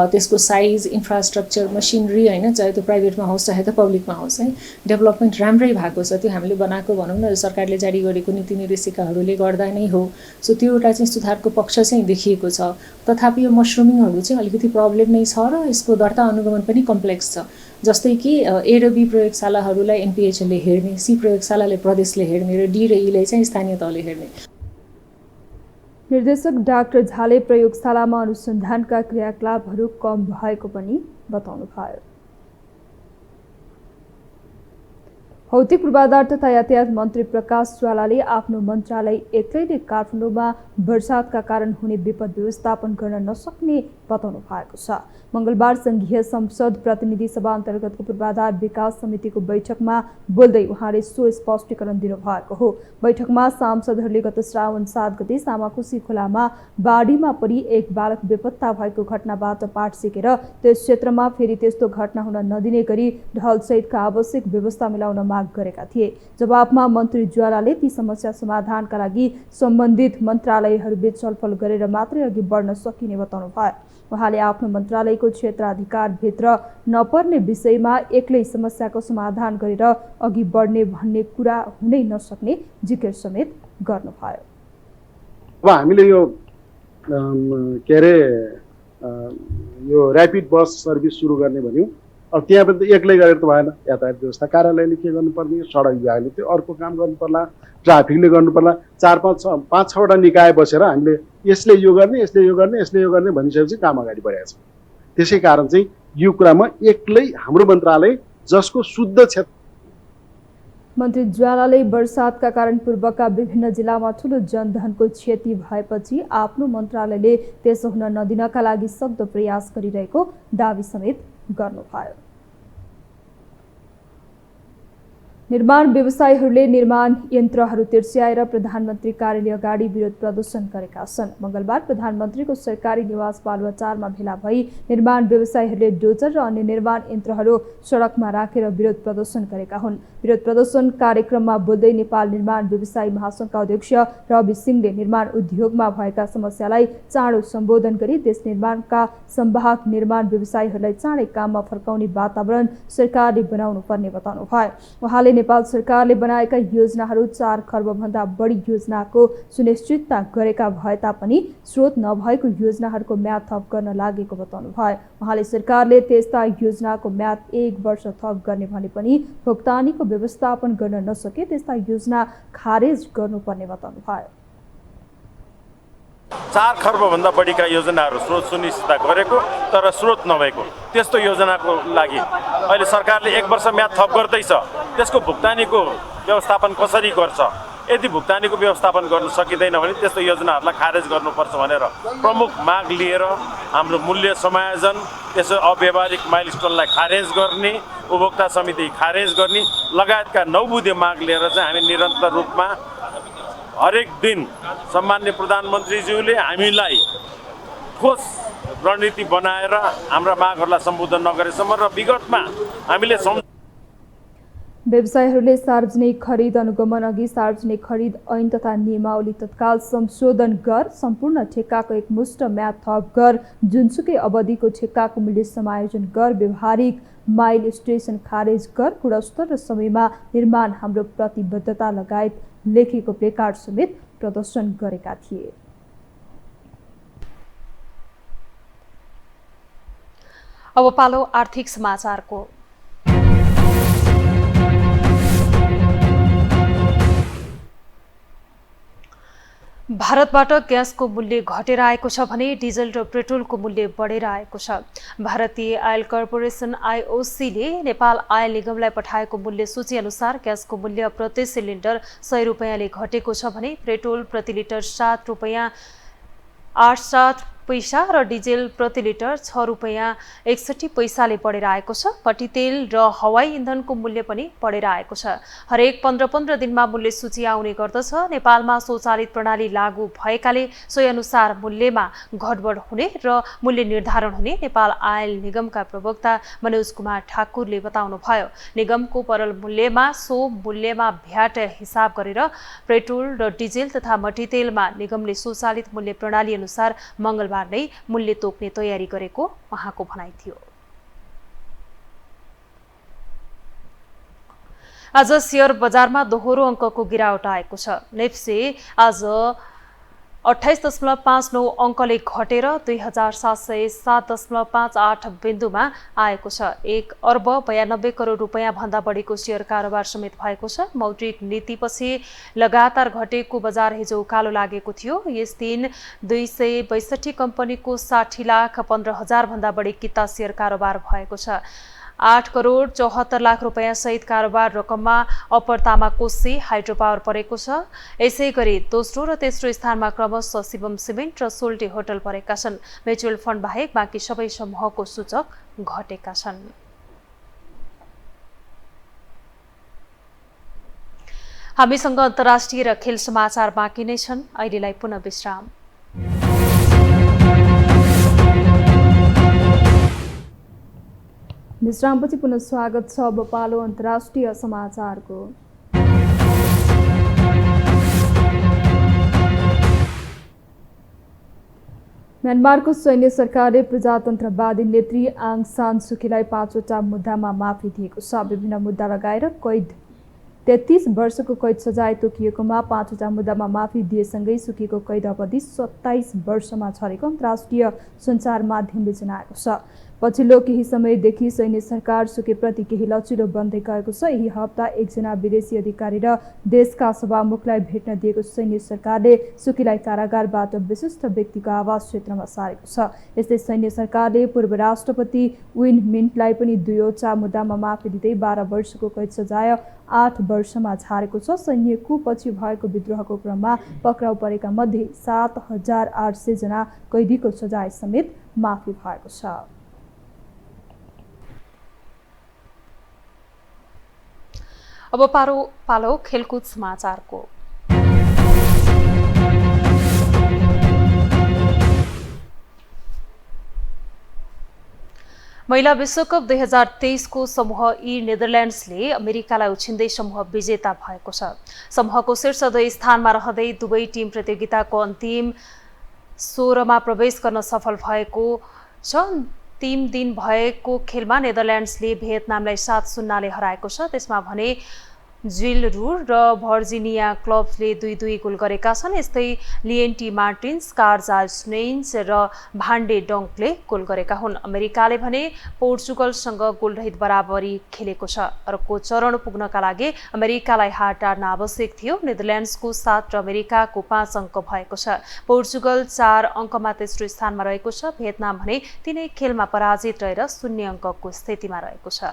त्यसको साइज, इन्फ्रास्ट्रक्चर, मसिनरी होइन, चाहे त्यो प्राइभेटमा होस् चाहे त पब्लिकमा होस् है, डेभलपमेन्ट राम्रै भएको छ। त्यो हामीले बनाएको भनौँ न सरकारले जारी गरेको नीति निर्देशिकाहरूले गर्दा नै हो। सो त्यो एउटा चाहिँ सुधारको पक्ष चाहिँ देखिएको छ। तथापि यो मसरुमिङहरू चाहिँ अलिकति प्रब्लम नै छ र यसको दर्ता अनुगमन पनि कम्प्लेक्स छ। जस्तै कि ए र बी प्रयोगशालाहरूलाई एनपिएचले हेर्ने, सी प्रयोगशालाले प्रदेशले हेर्ने र डी र ईले चाहिँ स्थानीय तहले हेर्ने। निर्देशक डाक्टर झाले प्रयोगशालामा अनुसन्धानका क्रियाकलापहरू कम भएको पनि बताउनु भयो। भौतिक पूर्वाधार तथा यातायात मन्त्री प्रकाश ज्वालाले आफ्नो मन्त्रालय एक्लैले काठमाडौँमा वर्षातका कारण हुने विपद व्यवस्थापन गर्न नसक्ने बताउनु भएको छ। मंगलबार संघीय संसद प्रतिनिधि सभा अन्तर्गतको पूर्वाधार विकास समितिको बैठकमा बोल्दै उहाँले सो स्पष्टीकरण दिनुभएको हो। बैठकमा सांसदहरूले गत श्रावण 7 गते सामाकोशी खोलामा बाढीमा परि एक बालक बेपत्ता भएको घटनाबाट पाठ सिकेर त्यस क्षेत्रमा फेरि त्यस्तो घटना हुन नदिने गरी ढलसहितका आवश्यक व्यवस्था मिलाउन माग गरेका थिए। जवाफमा मन्त्री ज्वालाले ती समस्या समाधानका लागि सम्बन्धित मन्त्रालयहरूबीच छलफल गरेर मात्रै अघि बढ्न सकिने बताउनु भयो। उहाँले आफ्नो मन्त्रालयको क्षेत्राधिकारभित्र नपर्ने विषयमा एक्लै समस्याको समाधान गरेर अघि बढ्ने भन्ने कुरा हुनै नसक्ने जिकिर समेत गर्नुभयो। अब हामीले यो के अरे यो ऱ्यापिड बस सर्भिस सुरु गर्ने भन्यौँ। अब त्यहाँ पनि त एक्लै गरेर त भएन। यातायात व्यवस्था कार्यालयले के गर्नुपर्ने, सडक विभागले त्यो अर्को काम गर्नुपर्ला, ट्राफिकले गर्नुपर्ला। 4-5-6वटा निकाय बसेर हामीले यसले यो गर्ने, यसले यो गर्ने, यसले यो गर्ने भनिसकेपछि काम अगाडि बढेको छ। त्यसै कारण चाहिँ यो कुरामा एक्लै हाम्रो मन्त्रालय जसको शुद्ध क्षेत्र। मन्त्री ज्वालाले वर्षातका कारण पूर्वका विभिन्न जिल्लामा ठूलो जनधनको क्षति भएपछि आफ्नो मन्त्रालयले त्यसो हुन नदिनका लागि सक्दो प्रयास गरिरहेको दावी समेत गर्नुभयो। निर्माण व्यवसायीहरूले निर्माण यन्त्रहरू तिर्स्याएर प्रधानमन्त्री कार्यालय अगाडि विरोध प्रदर्शन गरेका छन्। मंगलबार प्रधानमन्त्रीको सरकारी निवास बालुवाटारमा भेला भई निर्माण व्यवसायीहरूले डोजर र अन्य निर्माण यन्त्रहरू सडकमा राखेर विरोध प्रदर्शन गरेका हुन्। विरोध प्रदर्शन कार्यक्रममा बोल्दै नेपाल निर्माण व्यवसायी महासंघका अध्यक्ष रवि सिंहले निर्माण उद्योगमा भएका समस्यालाई चाँडो सम्बोधन गरी देश निर्माणका सम्भाग निर्माण व्यवसायीहरूलाई चाँडै काममा फर्काउने वातावरण सरकारले बनाउनु पर्ने बताउनु भयो। उहाँले नेपाल सरकारले बनाएका योजनाहरू 4 खर्ब भन्दा बढी योजनाको सुनिश्चितता गरेका भए तापनि स्रोत नभएको योजनाहरूको म्याद थप गर्न लागेको बताउनु भयो। उहाँले सरकारले त्यस्ता योजनाको म्याद 1 वर्ष थप गर्ने भने पनि भुक्तानीको व्यवस्थापन गर्न नसके त्यस्ता योजना खारेज गर्नुपर्ने बताउनु भयो। 4 खर्बभन्दा बढीका योजनाहरू स्रोत सुनिश्चितता गरेको तर स्रोत नभएको त्यस्तो योजनाको लागि अहिले सरकारले 1 वर्ष म्याद थप गर्दैछ। त्यसको भुक्तानीको व्यवस्थापन कसरी गर्छ? यदि भुक्तानीको व्यवस्थापन गर्न सकिँदैन भने त्यस्तो योजनाहरूलाई खारेज गर्नुपर्छ भनेर प्रमुख माग लिएर हाम्रो मूल्य समायोजन, त्यसो अव्यावहारिक माइलस्टोनलाई खारेज गर्ने, उपभोक्ता समिति खारेज गर्ने लगायतका 9 बुँदे माग लिएर चाहिँ हामी निरन्तर रूपमा हरेक दिन सम्माननीय प्रधानमन्त्रीज्यूले हामीलाई ठोस रणनीति बनाएर हाम्रा मागहरूलाई सम्बोधन नगरेसम्म र विगतमा हामीले व्यवसायीहरूले सार्वजनिक खरिद अनुगमन अघि सार्वजनिक खरिद ऐन तथा नियमावली तत्काल संशोधन गर, सम्पूर्ण ठेक्काको एकमुष्ट म्याद थप गर, जुनसुकै अवधिको ठेक्काको मूल्य समायोजन गर, व्यवहारिक माइल स्टेसन खारेज गर, गुणस्तर र समयमा निर्माण हाम्रो प्रतिबद्धता लगायत लेखिएको प्लेकार्ड समेत प्रदर्शन गरेका थिए। अब पालो आर्थिक समाचारको। भारतबाट ग्यासको मूल्य घटेर आएको छ भने डिजल र पेट्रोलको मूल्य बढेर आएको छ। भारतीय आयल कर्पोरेसन आईओसीले नेपाल आयल निगमलाई पठाएको मूल्य सूची अनुसार ग्यासको मूल्य प्रति सिलिन्डर 100 रुपैयाँले घटेको छ भने पेट्रोल प्रति लिटर 7 रुपैयाँ 87 पैसा र डिजेल प्रति लिटर 6 रुपैयाँ 61 पैसाले बढेर आएको छ। पट्टीतेल र हवाई इन्धनको मूल्य पनि बढेर आएको छ। हरेक 15-15 दिनमा मूल्य सूची आउने गर्दछ। नेपालमा स्वचालित प्रणाली लागू भएकाले सोही अनुसार मूल्यमा घटबढ हुने र मूल्य निर्धारण हुने नेपाल आयल निगमका प्रवक्ता मनोज कुमार ठाकुरले बताउनुभयो। निगमको परल मूल्यमा सो मूल्यमा भ्याट हिसाब गरेर पेट्रोल र डिजेल तथा मट्टीतेलमा निगमले स्वचालित मूल्य प्रणाली अनुसार मंगलबार नै मूल्य तोक्ने तयारी गरेको उहाँको भनाइ थियो। आज शेयर बजारमा दोहोरो अङ्कको गिरावट आएको छ। नेप्से आज 28.59 अङ्कले घटेर 2707.58 बिन्दुमा आएको छ। 1 अर्ब 92 करोड रुपैयाँ भन्दा बढीको शेयर कारोबार समेत भएको छ। मौद्रिक नीतिपछि लगातार घटेको बजार हिजो उकालो लागेको थियो। यस दिन 262 कम्पनीको 60,15,000 भन्दा बढी किता शेयर कारोबार भएको छ। 8 करोड 74 लाख रुपैयाँ सहित कारोबार रकममा अप्पर तामा कोशी हाइड्रो पावर परेको छ। यसै गरी दोस्रो र तेस्रो स्थानमा क्रमशः शिवम सिमेन्ट र सोल्टी होटल परेका छन्। म्युचुअल फन्ड बाहेक बाँकी सबै समूहको सूचक घटेका छन्। हामीसँग अन्तर्राष्ट्रिय र खेल समाचार बाँकी नै छन्। अहिलेलाई पुनः विश्राम। विश्रामपछि पुनः स्वागत छ। अब पालो अन्तर्राष्ट्रिय समाचारको। म्यानमारको सैन्य सरकारले प्रजातन्त्रवादी नेत्री आङ सान सुकीलाई 5वटा मुद्दामा माफी दिएको छ। विभिन्न मुद्दा लगाएर कैद 33 वर्षको कैद सजाय तोकिएकोमा 5वटा मुद्दामा माफी दिएसँगै सुकीको कैद अवधि 27 वर्षमा झरेको अन्तर्राष्ट्रिय सञ्चार माध्यमले जनाएको छ। पछिल्लो केही समयदेखि सैन्य सरकार सुकीप्रति केही लचिलो बन्दै गएको छ। यही हप्ता एकजना विदेशी अधिकारी र देशका सभामुखलाई भेट्न दिएको सैन्य सरकारले सुकीलाई कारागारबाट विशिष्ट व्यक्तिको आवास क्षेत्रमा सारेको छ। यस्तै सैन्य सरकारले पूर्व राष्ट्रपति विन मिन्टलाई पनि 2वटा मुद्दामा माफी दिँदै 12 वर्षको कैद सजाय 8 वर्षमा झारेको छ। सैन्य कुपछि भएको विद्रोहको क्रममा पक्राउ परेका मध्ये 7,800 जना कैदीको सजाय समेत माफी भएको छ। अब पालो खेलकुद समाचारको। महिला विश्वकप 2023 को समूह ई नेदरल्यान्ड्सले अमेरिकालाई उछिन्दै समूह विजेता भएको छ। समूहको शीर्ष 2 स्थानमा रहँदै दुवै टिम प्रतियोगिताको अन्तिम 16 मा प्रवेश गर्न सफल भएको छ। 3 दिन भएको खेलमा नेदरल्यान्ड्सले भियतनामलाई 7-0 ले हराएको छ। त्यसमा भने जिल रूर र भर्जिनिया क्लब्सले 2-2 गोल गरेका छन्। यस्तै लिएन्टी मार्टिन्स, कार्जा स्नेइन्स र भान्डे डङ्कले गोल गरेका हुन्। अमेरिकाले भने पोर्चुगलसँग गोलरहित बराबरी खेलेको छ। अर्को चरण पुग्नका लागि अमेरिकालाई हार टार्न आवश्यक थियो। नेदरल्यान्ड्सको 7 र अमेरिकाको 5 अङ्क भएको छ। पोर्चुगल 4 अङ्कमा तेस्रो स्थानमा रहेको छ। भियतनाम भने 3 खेलमा पराजित रहेर 0 अङ्कको स्थितिमा रहेको छ।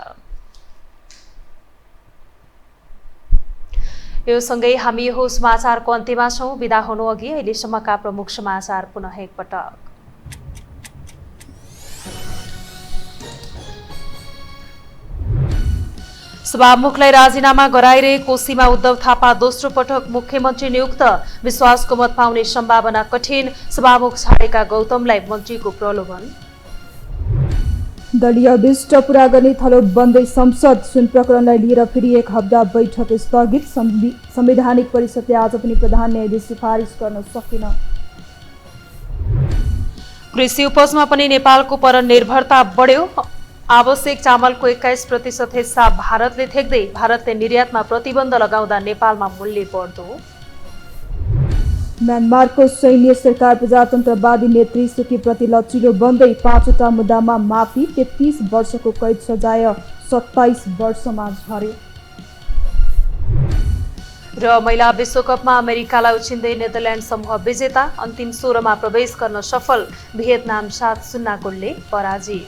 यो सँगै हामी यो समाचारको अन्त्यमा छौँ। बिदा हुनु अघि अहिलेसम्मका प्रमुख समाचार पुनः एकपटक। सभामुखलाई राजीनामा गराइरहे कोशीमा उद्धव थापा दोस्रो पटक मुख्यमन्त्री नियुक्त। विश्वासको मत पाउने सम्भावना कठिन। सभामुख छाडेका गौतमलाई मन्त्रीको प्रलोभन। दलीय अभिष्ट पूरा गर्ने थलो बन्दै संसद। सुन प्रकरणलाई लिएर फेरि 1 हप्ता बैठक स्थगित। संवैधानिक परिषदले आज पनि प्रधान न्यायाधीश सिफारिस गर्न सकेन। कृषि उपजमा पनि नेपालको परनिर्भरता बढ्यो। आवश्यक चामलको 21% हिस्सा भारतले थेक्दै भारतले निर्यातमा प्रतिबन्ध लगाउँदा नेपालमा मूल्य बढ्दो। म्यानमारको सैन्य सरकार प्रजातन्त्रवादी नेत्री सुकीप्रति लचिलो बन्दै 5वटा मुद्दामा माफी। 33 वर्षको कैद सजाय 27 वर्षमा झर्यो। र महिला विश्वकपमा अमेरिकालाई उछिन्दै नेदरल्यान्ड समूह विजेता। अन्तिम 16 मा प्रवेश गर्न सफल। भियतनाम 7-0 गोलले पराजित।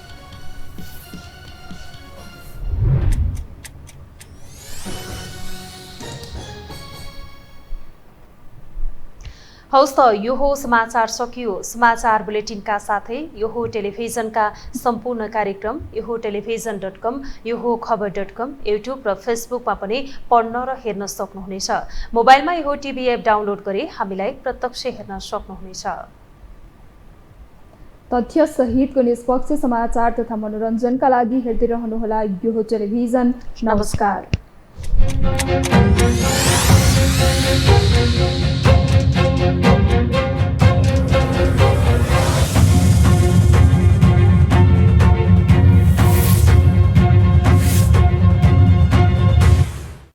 हौस् त यो हो समाचार सकियो। समाचार बुलेटिनका साथै यो हो टेलिभिजनका सम्पूर्ण कार्यक्रम यो टेलिभिजन.com, यो खबर.com, युट्युब र फेसबुकमा पनि पढ्न र हेर्न सक्नुहुनेछ। मोबाइलमा यो टिभी एप डाउनलोड गरी हामीलाई प्रत्यक्ष हेर्न सक्नुहुनेछ। तथ्य सहितको निष्पक्ष समाचार तथा मनोरञ्जनका लागि हेर्दै रहनुहोला यो टेलिभिजन। नमस्कार। Thank you.